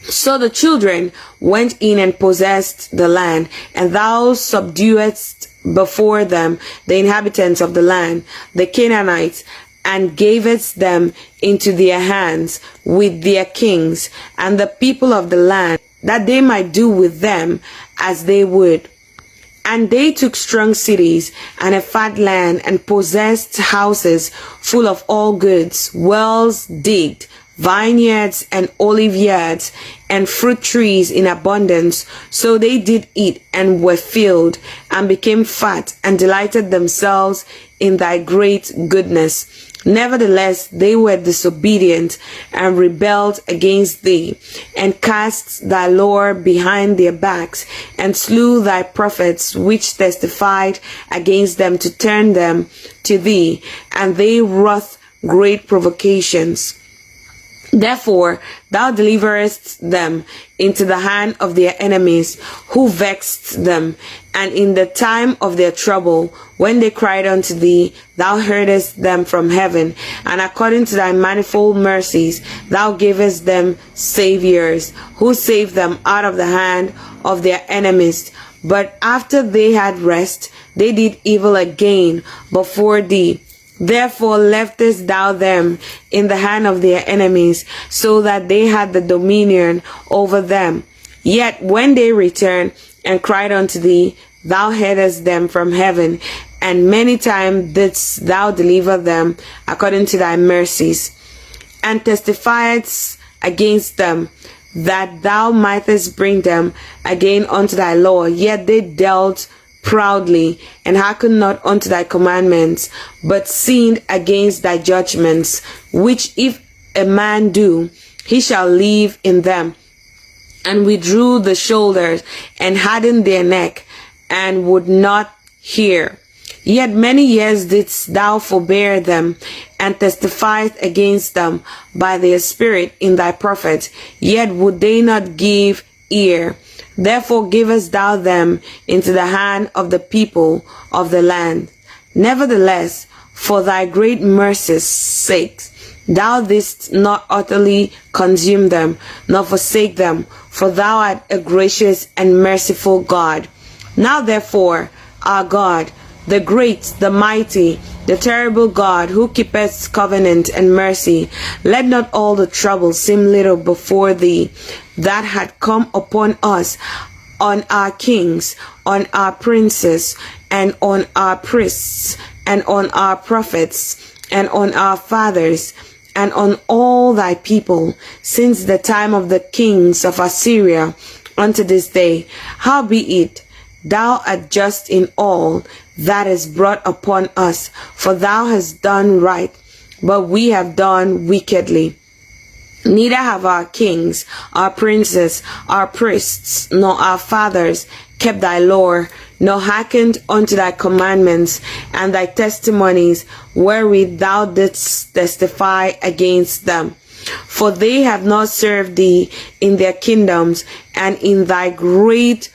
So the children went in and possessed the land, and thou subduedst before them the inhabitants of the land, the Canaanites, and gavest them into their hands with their kings and the people of the land, that they might do with them as they would. And they took strong cities and a fat land, and possessed houses full of all goods, wells digged, vineyards and olive yards, and fruit trees in abundance. So they did eat and were filled, and became fat, and delighted themselves in thy great goodness. Nevertheless, they were disobedient, and rebelled against thee, and cast thy law behind their backs, and slew thy prophets which testified against them to turn them to thee. And they wrought great provocations. Therefore, thou deliverest them into the hand of their enemies, who vexed them. And in the time of their trouble, when they cried unto thee, thou heardest them from heaven. And according to thy manifold mercies, thou gavest them saviors, who saved them out of the hand of their enemies. But after they had rest, they did evil again before thee. Therefore leftest thou them in the hand of their enemies, so that they had the dominion over them. Yet when they returned and cried unto thee, thou heardest them from heaven, and many times didst thou deliver them according to thy mercies, and testifiedst against them, that thou mightest bring them again unto thy law. Yet they dealt proudly, and hearkened not unto thy commandments, but sinned against thy judgments, which if a man do, he shall live in them. And withdrew the shoulders, and hardened their neck, and would not hear. Yet many years didst thou forbear them, and testified against them by their spirit in thy prophets, yet would they not give ear. Therefore givest thou them into the hand of the people of the land. Nevertheless, for thy great mercy's sake, thou didst not utterly consume them, nor forsake them, for thou art a gracious and merciful God. Now therefore, our God, the great, the mighty, the terrible God, who keepeth covenant and mercy, let not all the trouble seem little before thee, that had come upon us, on our kings, on our princes, and on our priests, and on our prophets, and on our fathers, and on all thy people, since the time of the kings of Assyria unto this day. Howbeit, thou art just in all that is brought upon us, for thou hast done right, but we have done wickedly. Neither have our kings, our princes, our priests, nor our fathers kept thy law, nor hearkened unto thy commandments and thy testimonies, wherewith thou didst testify against them. For they have not served thee in their kingdoms, and in thy great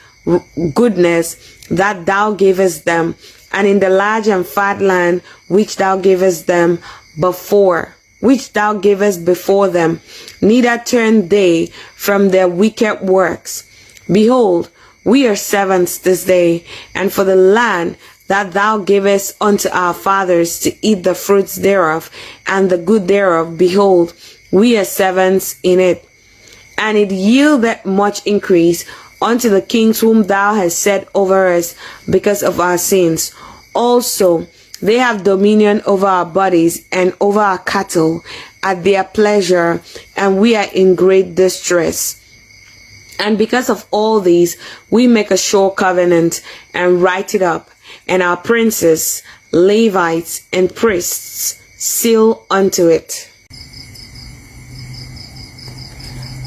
goodness that thou gavest them, and in the large and fat land which thou gavest them before, which thou gavest before them, neither turned they from their wicked works. Behold, we are servants this day, and for the land that thou gavest unto our fathers to eat the fruits thereof, and the good thereof, behold, we are servants in it. And it yielded much increase unto the kings whom thou hast set over us because of our sins. Also, they have dominion over our bodies and over our cattle at their pleasure, and we are in great distress. And because of all these, we make a sure covenant and write it up, and our princes, Levites, and priests seal unto it.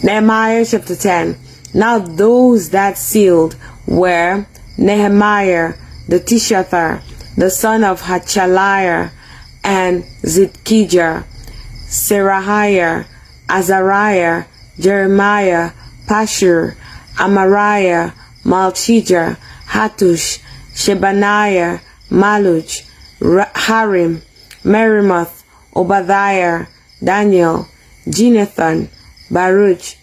Nehemiah chapter 10. Now those that sealed were Nehemiah the Tishather, the son of Hachaliah, and Zidkijah, Serahiah, Azariah, Jeremiah, Pashur, Amariah, Malchijah, Hattush, Shebaniah, Maluch, Harim, Merimoth, Obadiah, Daniel, Jonathan, Baruch,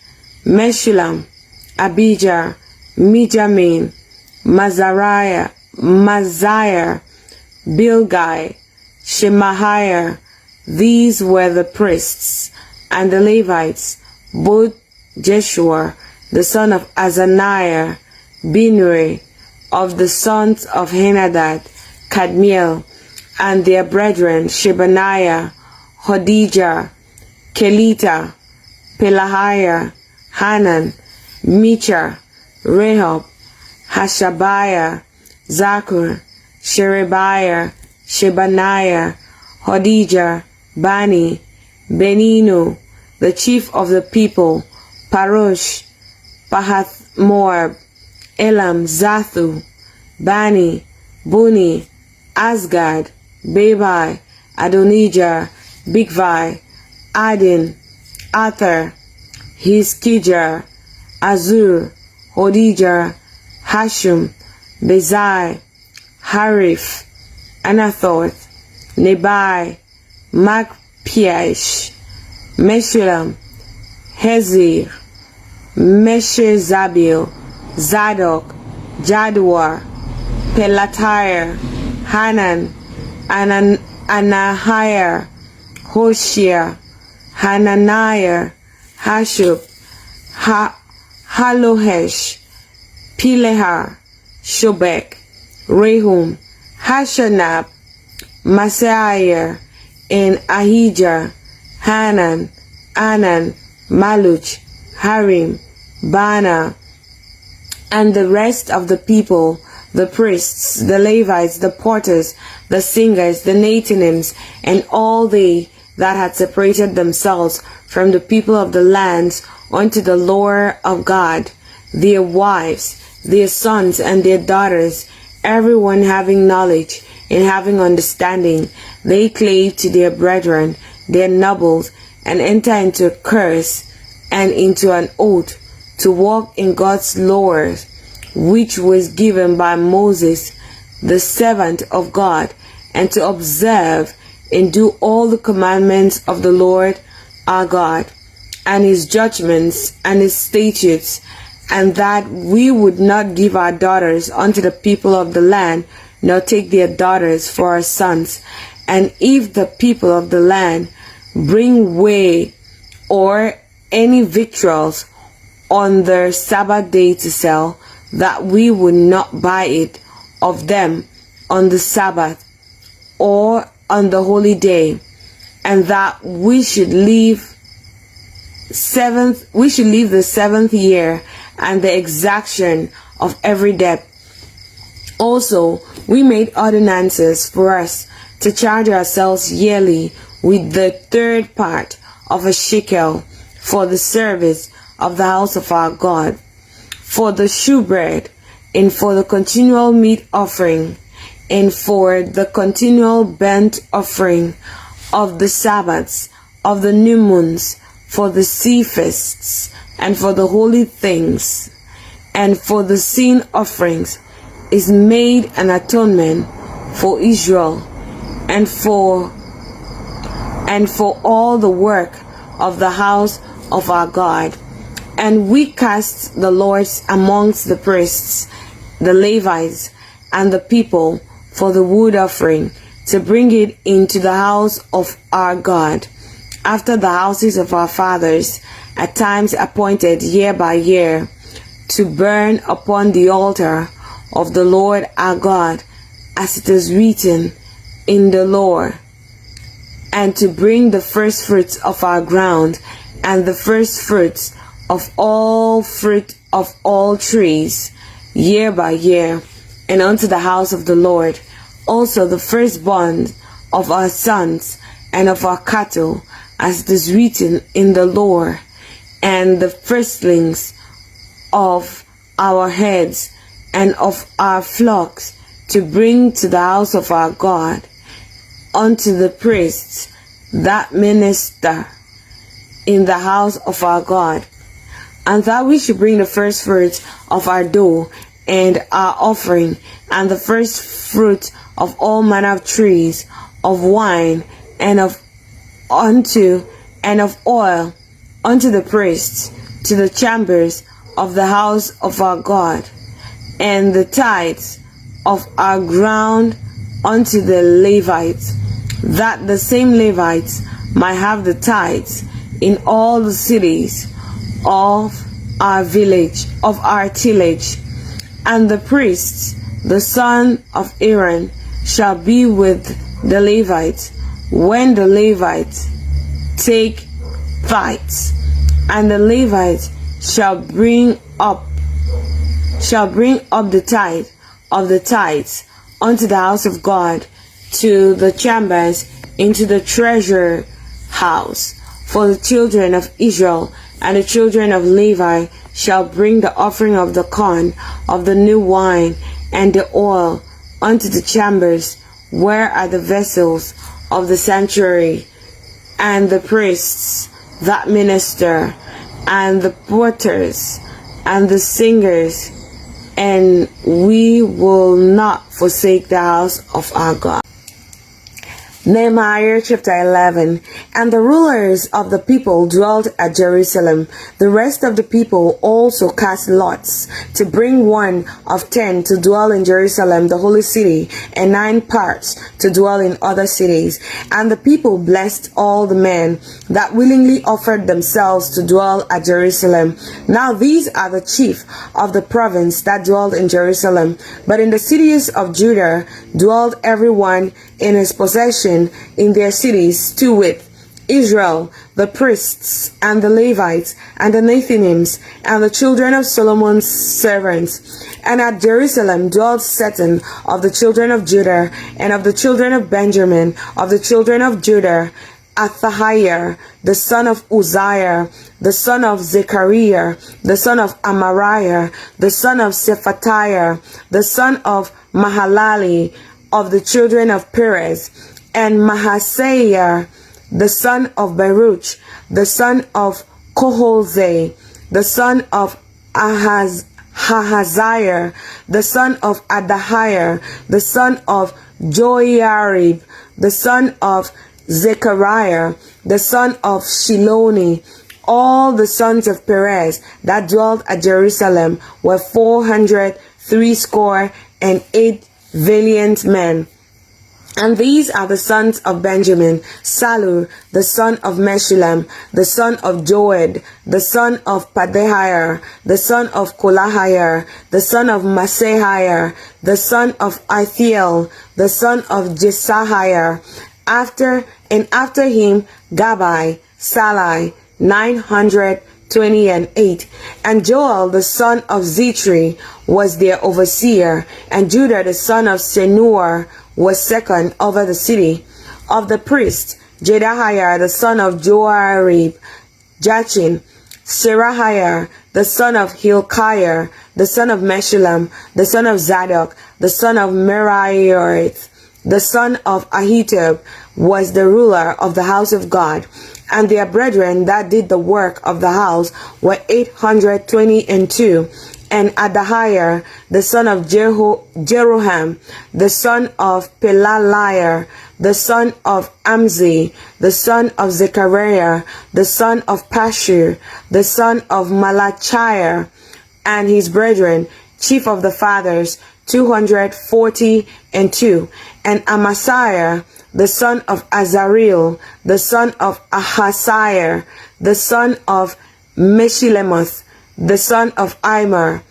Meshullam, Abijah, Mijamin, Mazariah, Bilgai, Shemahiah. These were the priests and the Levites, both Jeshua, the son of Azaniah, Binui, of the sons of Henadad, Kadmiel, and their brethren, Shebaniah, Hodijah, Kelita, Pelahiah, Hanan, Micha, Rehob, Hashabiah, Zakur, Sherebiah, Shebaniah, Hodijah, Bani, Beninu, the chief of the people, Parosh, Pahath Moab, Elam, Zathu, Bani, Buni, Asgad, Bebai, Adonijah, Bigvai, Adin, Ather, Hizkijah, Azur, Hodijah, Hashum, Bezai, Harif, Anathoth, Nebai, Magpiash, Meshulam, Hezir, Meshezabil, Zadok, Jaduar, Pelatiah, Hanan, Anahir, Hoshea, Hananiah, Hashub, Halohesh, Pilehar, Shobek, Rehum, Hashanab, Masaiah, and Ahijah, Hanan, Anan, Maluch, Harim, Bana, and the rest of the people, the priests, the Levites, the porters, the singers, the Nethinims, and all they that had separated themselves from the people of the lands unto the law of God, their wives, their sons, and their daughters, everyone having knowledge and having understanding, they clave to their brethren, their nobles, and enter into a curse and into an oath to walk in God's laws, which was given by Moses, the servant of God, and to observe and do all the commandments of the Lord our God, and his judgments and his statutes, and that we would not give our daughters unto the people of the land, nor take their daughters for our sons. And if the people of the land bring whey or any victuals on their Sabbath day to sell, that we would not buy it of them on the Sabbath or on the holy day, and that we should leave the seventh year and the exaction of every debt. Also, we made ordinances for us to charge ourselves yearly with the third part of a shekel for the service of the house of our God, for the shewbread, and for the continual meat offering, and for the continual burnt offering of the Sabbaths, of the new moons, for the sea feasts, and for the holy things, and for the sin offerings, is made an atonement for Israel, and for all the work of the house of our God. And we cast the lots amongst the priests, the Levites, and the people for the wood offering, to bring it into the house of our God, after the houses of our fathers, at times appointed year by year, to burn upon the altar of the Lord our God, as it is written in the law, and to bring the first fruits of our ground, and the first fruits of all fruit of all trees, year by year, and unto the house of the Lord, also the firstborn of our sons and of our cattle, as it is written in the law, and the firstlings of our heads and of our flocks, to bring to the house of our God, unto the priests that minister in the house of our God, and that we should bring the first fruits of our dough and our offering, and the first fruit of all manner of trees, of wine, and of oil, unto the priests, to the chambers of the house of our God, and the tithes of our ground unto the Levites, that the same Levites might have the tithes in all the cities of our village, of our tillage. And the priests, the son of Aaron, shall be with the Levites when the Levites take tithes, and the Levites shall bring up the tithe of the tithes unto the house of God, to the chambers, into the treasure house. For the children of Israel and the children of Levi shall bring the offering of the corn, of the new wine, and the oil unto the chambers, where are the vessels of the sanctuary, and the priests that minister, and the porters, and the singers, and we will not forsake the house of our God. Nehemiah chapter 11. And the rulers of the people dwelt at Jerusalem. The rest of the people also cast lots to bring 1 of 10 to dwell in Jerusalem, the holy city, and 9 parts to dwell in other cities. And the people blessed all the men that willingly offered themselves to dwell at Jerusalem. Now these are the chief of the province that dwelled in Jerusalem. But in the cities of Judah dwelled everyone in his possession in their cities, to wit, Israel, the priests, and the Levites, and the Nethinims, and the children of Solomon's servants. And at Jerusalem dwelt certain of the children of Judah, and of the children of Benjamin, of the children of Judah, Athahiah, the son of Uzziah, the son of Zechariah, the son of Amariah, the son of Shephatiah, the son of Mahalali, of the children of Perez, and Mahaseiah, the son of Baruch, the son of Koholzeh, the son of Ahaziah, the son of Adahiah, the son of Joiarib, the son of Zechariah, the son of Shiloni. All the sons of Perez that dwelt at Jerusalem were 468 valiant men. And these are the sons of Benjamin: Salu, the son of Meshullam, the son of Joed, the son of Padehiah, the son of Kolahiah, the son of Masehiah, the son of Ithiel, the son of Jesahiah. After him Gabai, Salai, 928. And Joel the son of Zitri was their overseer, and Judah the son of Senua was second over the city. Of the priests, Jedahiah the son of Joarib, Jachin, Serahiah the son of Hilkiah, the son of Meshullam, the son of Zadok, the son of Merioth, the son of Ahitub, was the ruler of the house of God. And their brethren that did the work of the house were 822. And Adahiah, the son of Jeroham, the son of Pelaliah, the son of Amzi, the son of Zechariah, the son of Pashur, the son of Malachiah, and his brethren, chief of the fathers, 242. And Amasiah, the son of Azareel, the son of Ahasiah, the son of Meshilemoth, the son of Immer,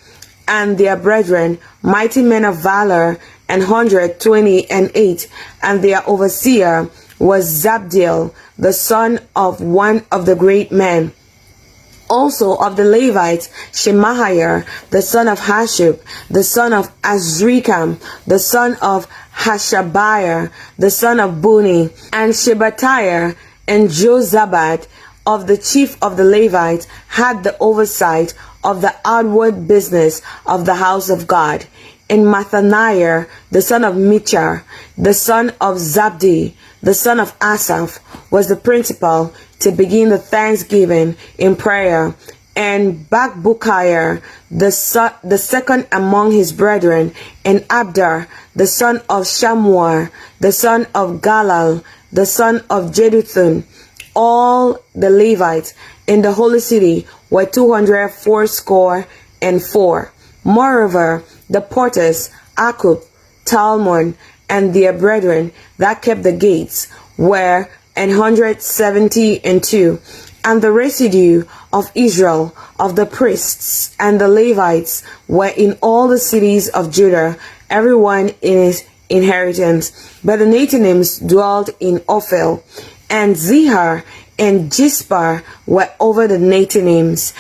and their brethren, mighty men of valor, and 128. And their overseer was Zabdiel, the son of one of the great men. Also of the Levites, Shemaiah, the son of Hashub, the son of Azrikam, the son of Hashabiah, the son of Buni, and Shephatiah, and Jozabad, of the chief of the Levites, had the oversight of the outward business of the house of God. And Mathaniah, the son of Michar, the son of Zabdi, the son of Asaph, was the principal to begin the thanksgiving in prayer. And Bakbukiah, the second among his brethren, and Abdar, the son of Shamuah, the son of Galal, the son of Jeduthun. All the Levites in the holy city were 284. Moreover, the porters, Akub, Talmon, and their brethren that kept the gates were 172. And the residue of Israel, of the priests and the Levites, were in all the cities of Judah, everyone in his inheritance. But the Nethinims dwelt in Ophel, and Zihar and Jispar were over the Nethinims.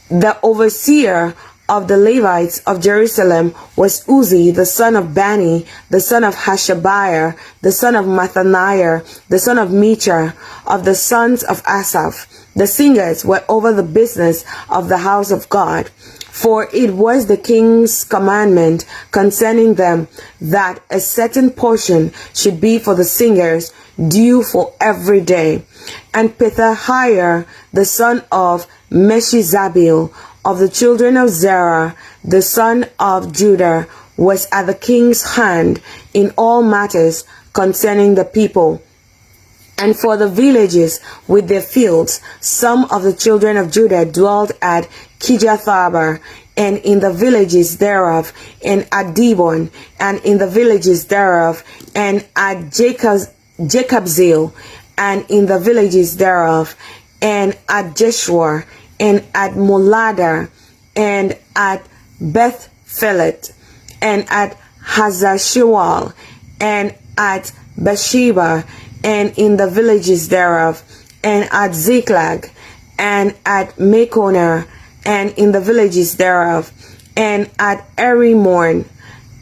The overseer of the Levites of Jerusalem was Uzzi, the son of Bani, the son of Hashabiah, the son of Mathaniah, the son of Michar, of the sons of Asaph. The singers were over the business of the house of God. For it was the king's commandment concerning them that a certain portion should be for the singers, due for every day. And Pethahiah, the son of Meshizabil, of the children of Zerah, the son of Judah, was at the king's hand in all matters concerning the people. And for the villages with their fields, some of the children of Judah dwelt at Kijathabar, and in the villages thereof, and at Dibon, and in the villages thereof, and at Jacobzeel, and in the villages thereof, and at Jeshua, and at Molada, and at Beth Phelet, and at Hazashewal, and at Bathsheba, and in the villages thereof, and at Ziklag, and at Mekonah, and in the villages thereof, and at Erimon,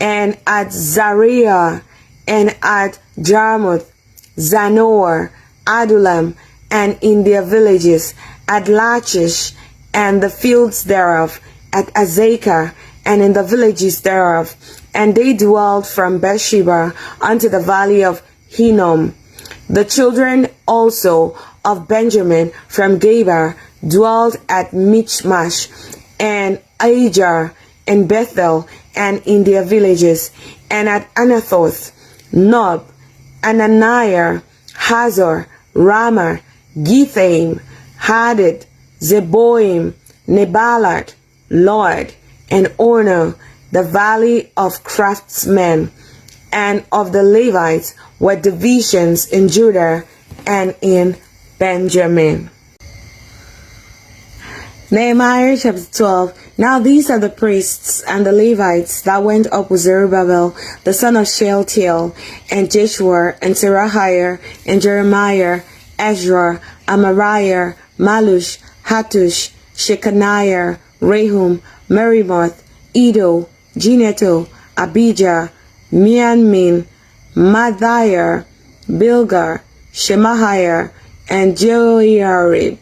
and at Zariah, and at Jarmuth, Zanoah, Adullam, and in their villages, at Lachish, and the fields thereof, at Azekah, and in the villages thereof. And they dwelled from Beersheba unto the valley of Hinnom. The children also of Benjamin from Geba dwelled at Michmash, and Ajar, and Bethel, and in their villages, and at Anathoth, Nob, Ananiah, Hazor, Ramah, Githaim, Hadid, Zeboim, Nebalat, Lod, and Ono, the valley of craftsmen. And of the Levites were divisions in Judah and in Benjamin. Nehemiah chapter 12. Now these are the priests and the Levites that went up with Zerubbabel, the son of Shealtiel, and Jeshua, and Serahiah, and Jeremiah, Ezra, Amariah, Malush, Hattush, Shechaniah, Rehum, Merimoth, Edo, Gineto, Abijah, Mianmin, Mathiah, Bilgar, Shemahiah, and Jehoiarib,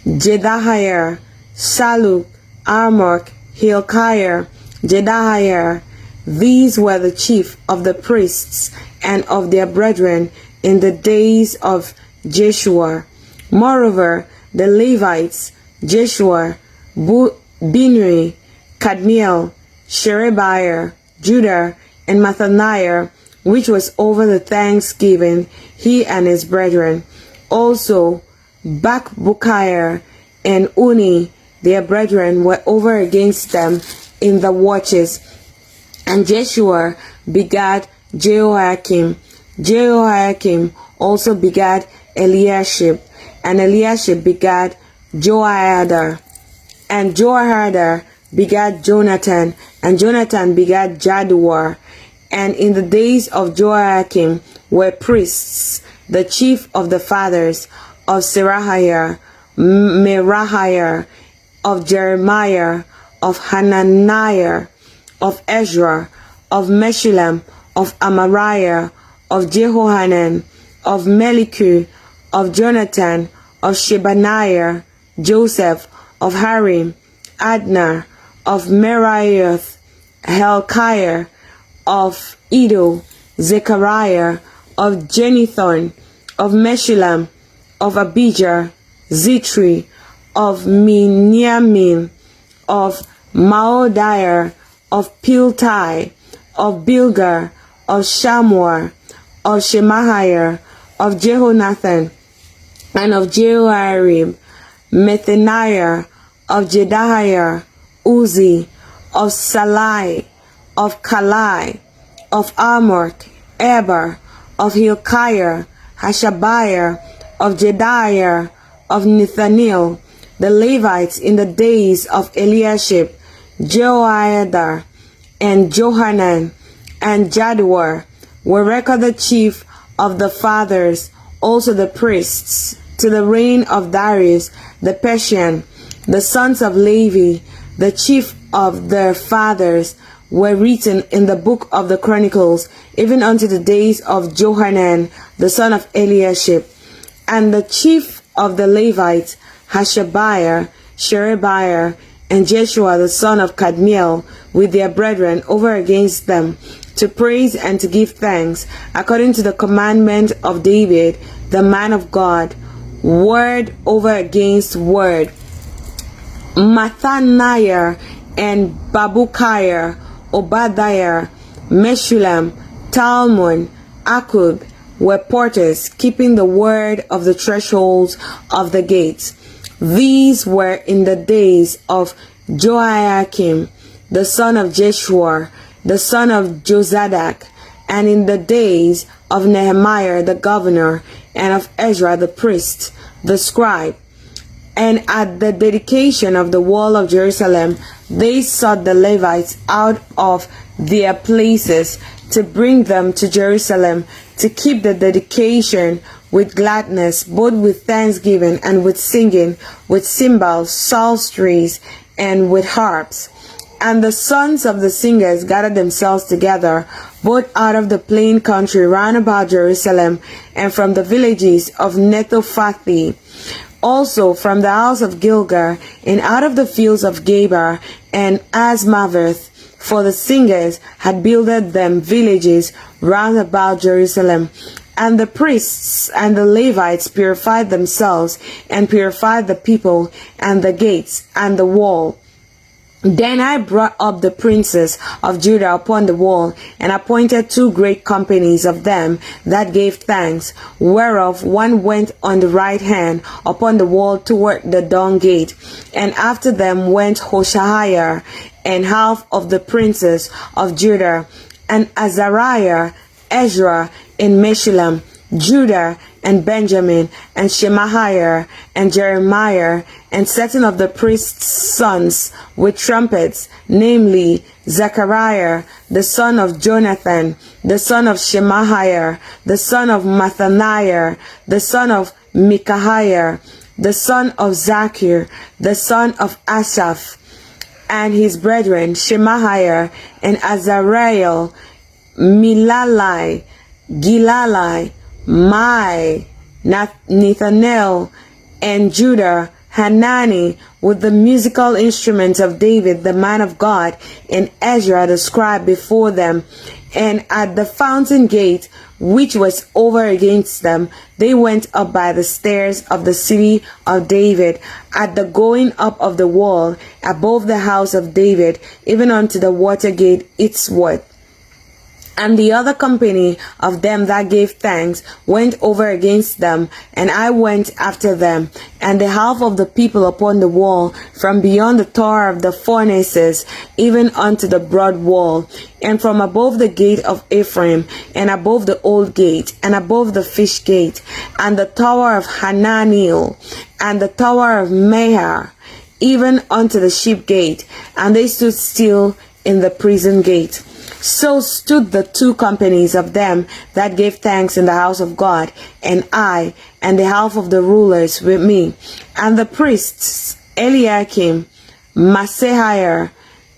Jedahiah, Saluk, Armok, Hilkiah, Jedahiah. These were the chief of the priests and of their brethren in the days of Jeshua. Moreover, the Levites, Jeshua, Binui, Kadmiel, Sherebiah, Judah, and Mathaniah, which was over the thanksgiving, he and his brethren. Also, Bakbukiah and Uni, their brethren, were over against them in the watches. And Jeshua begat Jehoiakim. Jehoiakim also begat Eliashib, and Eliashib begat Joiada. And Joiada begat Jonathan, and Jonathan begat Jaddua. And in the days of Joiakim were priests, the chief of the fathers of Serahiah, Merahiah, of Jeremiah, of Hananiah, of Ezra, of Meshullam, of Amariah, of Jehohanan, of Meliku, of Jonathan, of Shebaniah, Joseph, of Harim, Adna, of Meraioth, Helkiah, of Edo, Zechariah, of Jenithon, of Meshullam, of Abijah, Zitri, of Miniamin, of Maodiah, of Piltai, of Bilgar, of Shamua, of Shemahiah, of Jehonathan, and of Jehoiarib, Methaniah, of Jedahiah, Uzi, of Salai, of Kalai, of Amok, Eber, of Hilkiah, Hashabiah, of Jediah, of Nethanel, the Levites in the days of Eliashib, Jehoiada, and Johanan, and Jaddua, were recorded chief of the fathers, also the priests, to the reign of Darius the Persian. The sons of Levi, the chief of their fathers, were written in the book of the Chronicles, even unto the days of Johanan, the son of Eliashib. And the chief of the Levites, Hashabiah, Sherebiah, and Jeshua the son of Kadmiel with their brethren over against them, to praise and to give thanks, according to the commandment of David, the man of God, word over against word. Mathaniah and Babukiah, Obadiah, Meshullam, Talmon, Akub were porters, keeping the word of the thresholds of the gates. These were in the days of Joachim, the son of Jeshua, the son of Jozadak, and in the days of Nehemiah the governor, and of Ezra the priest, the scribe. And at the dedication of the wall of Jerusalem, they sought the Levites out of their places to bring them to Jerusalem, to keep the dedication with gladness, both with thanksgiving and with singing, with cymbals, psalteries, and with harps. And the sons of the singers gathered themselves together, both out of the plain country round about Jerusalem, and from the villages of Netophathi, also from the house of Gilgal, and out of the fields of Geba and Asmaveth, for the singers had builded them villages round about Jerusalem. And the priests and the Levites purified themselves, and purified the people, and the gates, and the wall. Then I brought up the princes of Judah upon the wall, and appointed 2 great companies of them that gave thanks, whereof one went on the right hand upon the wall toward the dung gate, and after them went Hoshaiah, and half of the princes of Judah, and Azariah, Ezra, and Meshullam, Judah, and Benjamin, and Shemaiah, and Jeremiah, and certain of the priests' sons with trumpets, namely Zechariah, the son of Jonathan, the son of Shemaiah, the son of Mathaniah, the son of Micaiah, the son of Zachir, the son of Asaph, and his brethren Shemaiah, and Azareel, Milalai, Gilalai, Mai, Nethanel, and Judah, Hanani, with the musical instruments of David the man of God, and Ezra the scribe before them. And at the fountain gate, which was over against them, they went up by the stairs of the city of David, at the going up of the wall, above the house of David, even unto the water gate eastward. And the other company of them that gave thanks went over against them, and I went after them, and the half of the people upon the wall, from beyond the tower of the furnaces, even unto the broad wall, and from above the gate of Ephraim, and above the old gate, and above the fish gate, and the tower of Hananiel, and the tower of Mehar, even unto the sheep gate, and they stood still in the prison gate. So stood the 2 companies of them that gave thanks in the house of God, and I, and the half of the rulers with me, and the priests Eliakim, Maaseiah,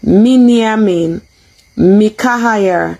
Miniamin, Micaiah,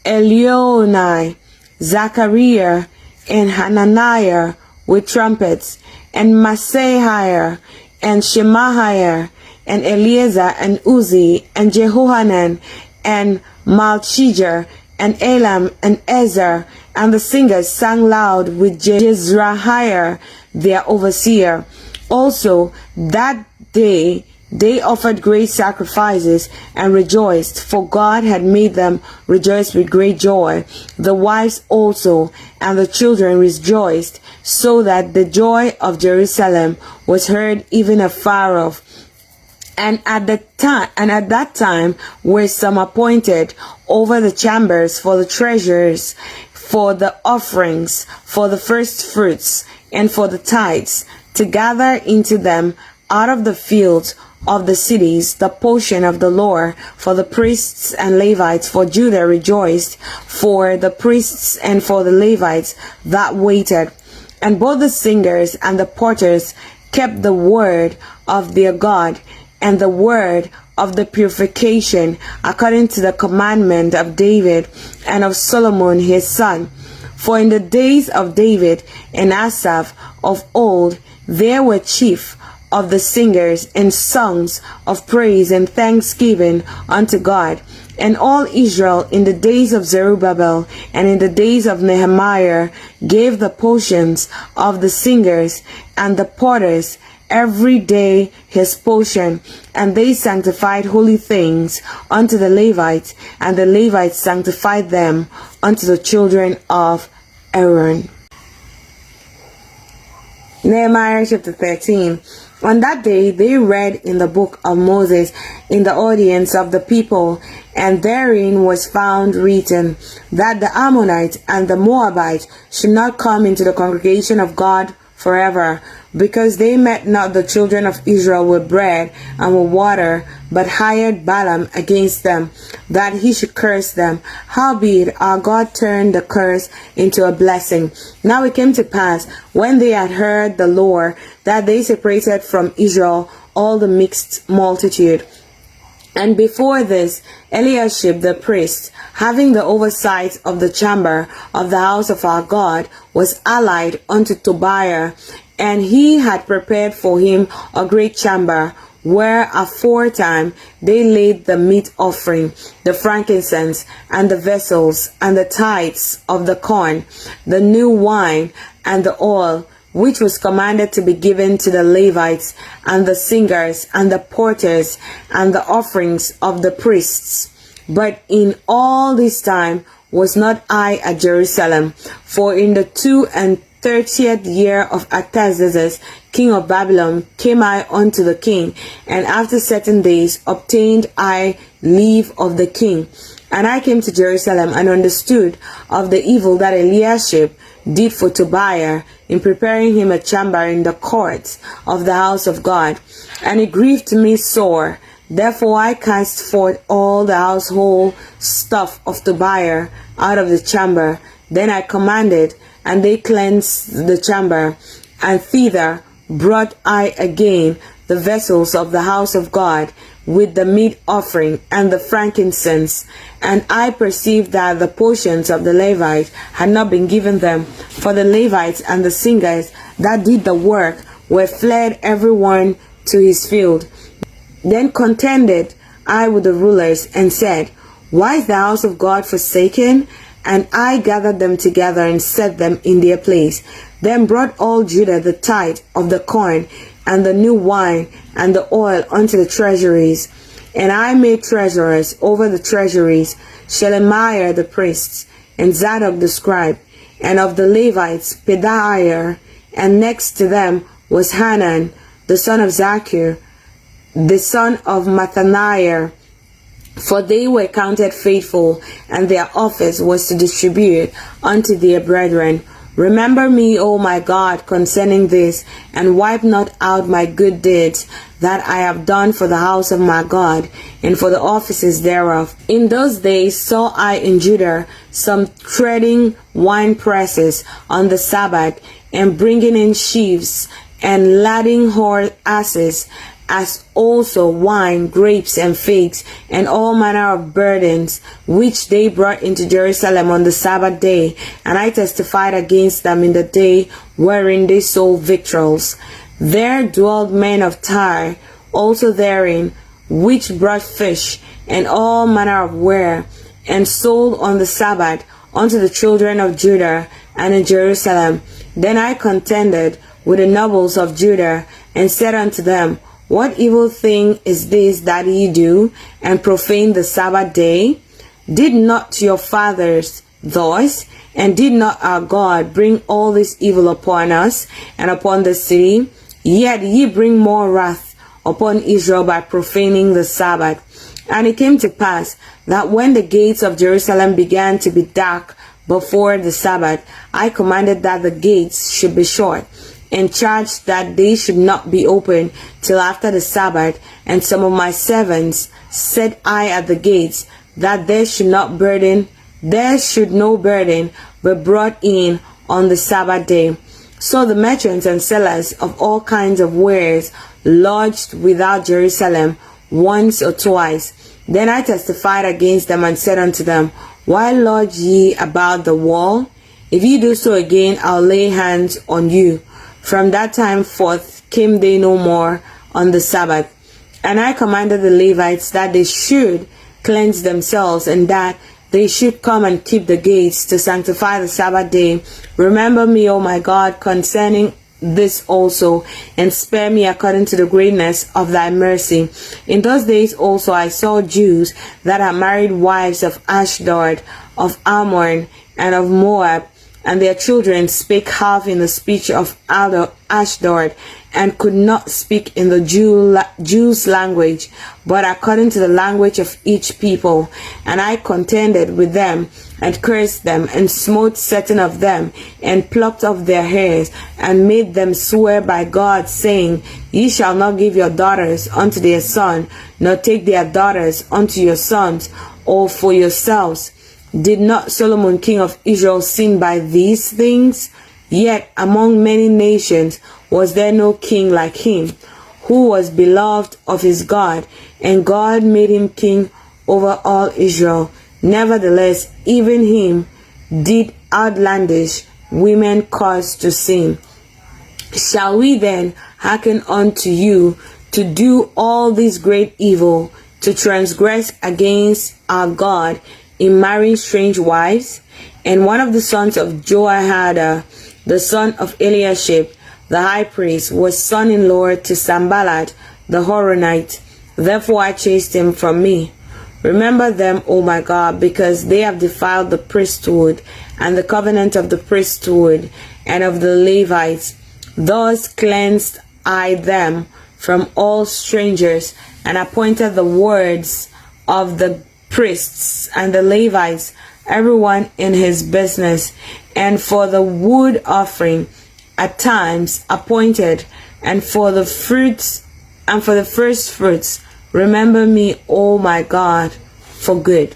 Elionai, Zachariah, and Hananiah with trumpets, and Maaseiah, and Shemaiah, and Eleazar, and Uzi, and Jehohanan, and Malchijah, and Elam, and Ezer, and the singers sang loud with Jezrahiah their overseer. Also that day they offered great sacrifices and rejoiced, for God had made them rejoice with great joy. The wives also and the children rejoiced, so that the joy of Jerusalem was heard even afar off. And at that time were some appointed over the chambers for the treasures, for the offerings, for the first fruits, and for the tithes, to gather into them out of the fields of the cities the portion of the Lord, for the priests and Levites. For Judah rejoiced, for the priests and for the Levites that waited. And both the singers and the porters kept the word of their God, and the word of the purification, according to the commandment of David and of Solomon his son. For in the days of David and Asaph of old, there were chief of the singers and songs of praise and thanksgiving unto God. And all Israel in the days of Zerubbabel and in the days of Nehemiah gave the portions of the singers and the porters every day his portion, and they sanctified holy things unto the Levites, and the Levites sanctified them unto the children of Aaron. Nehemiah chapter 13. On that day they read in the book of Moses in the audience of the people, and therein was found written that the Ammonites and the Moabites should not come into the congregation of God forever, because they met not the children of Israel with bread and with water, but hired Balaam against them, that he should curse them. Howbeit our God turned the curse into a blessing. Now it came to pass, when they had heard the law, that they separated from Israel all the mixed multitude. And before this, Eliashib the priest, having the oversight of the chamber of the house of our God, was allied unto Tobiah, and he had prepared for him a great chamber, where aforetime they laid the meat offering, the frankincense, and the vessels, and the tithes of the corn, the new wine, and the oil, which was commanded to be given to the Levites, and the singers, and the porters, and the offerings of the priests. But in all this time was not I at Jerusalem, for in the 32nd year of Artaxerxes, king of Babylon, came I unto the king, and after certain days obtained I leave of the king. And I came to Jerusalem, and understood of the evil that Eliashib did for Tobiah, in preparing him a chamber in the courts of the house of God. And it grieved me sore. Therefore I cast forth all the household stuff of Tobiah out of the chamber. Then I commanded, and they cleansed the chamber. And thither brought I again the vessels of the house of God, with the meat offering and the frankincense. And I perceived that the portions of the Levites had not been given them, for the Levites and the singers that did the work were fled every one to his field. Then contended I with the rulers, and said, Why is the house of God forsaken? And I gathered them together and set them in their place. Then brought all Judah the tithe of the corn, and the new wine, and the oil unto the treasuries. And I made treasurers over the treasuries Shelemiah the priest, and Zadok the scribe, and of the Levites Pedaiah, and next to them was Hanan the son of Zakkur, the son of Mattaniah, for they were counted faithful, and their office was to distribute unto their brethren. Remember me, O my God, concerning this, and wipe not out my good deeds that I have done for the house of my God, and for the offices thereof. In those days saw I in Judah some treading wine presses on the Sabbath, and bringing in sheaves, and ladding asses, as also wine, grapes, and figs, and all manner of burdens, which they brought into Jerusalem on the Sabbath day. And I testified against them in the day wherein they sold victuals. There dwelled men of Tyre also therein, which brought fish, and all manner of ware, and sold on the Sabbath unto the children of Judah and in Jerusalem. Then I contended with the nobles of Judah, and said unto them, What evil thing is this that ye do, and profane the Sabbath day? Did not your fathers thus, and did not our God bring all this evil upon us, and upon the city? Yet ye bring more wrath upon Israel by profaning the Sabbath. And it came to pass, that when the gates of Jerusalem began to be dark before the Sabbath, I commanded that the gates should be shut, and charged that they should not be opened till after the Sabbath. And some of my servants set I at the gates, that there should no burden be brought in on the Sabbath day. So the merchants and sellers of all kinds of wares lodged without Jerusalem once or twice. Then I testified against them, and said unto them, Why lodge ye about the wall? If ye do so again, I'll lay hands on you. From that time forth came they no more on the Sabbath. And I commanded the Levites that they should cleanse themselves, and that they should come and keep the gates to sanctify the Sabbath day. Remember me, O my God, concerning this also, and spare me according to the greatness of thy mercy. In those days also I saw Jews that had married wives of Ashdod, of Ammon, and of Moab, and their children spake half in the speech of Ashdod, and could not speak in the Jews' language, but according to the language of each people. And I contended with them, and cursed them, and smote certain of them, and plucked off their hairs, and made them swear by God, saying, Ye shall not give your daughters unto their son, nor take their daughters unto your sons, or for yourselves. Did not Solomon king of Israel sin by these things? Yet among many nations was there no king like him, who was beloved of his God, and God made him king over all Israel. Nevertheless, even him did outlandish women cause to sin. Shall we then hearken unto you to do all this great evil, to transgress against our God in marrying strange wives? And one of the sons of Joahada, the son of Eliashib, the high priest, was son-in-law to Sanballat the Horonite. Therefore I chased him from me. Remember them, O my God, because they have defiled the priesthood, and the covenant of the priesthood, and of the Levites. Thus cleansed I them from all strangers, and appointed the words of the priests and the Levites, everyone in his business, and for the wood offering at times appointed, and for the fruits and for the first fruits. Remember me, O my God, for good.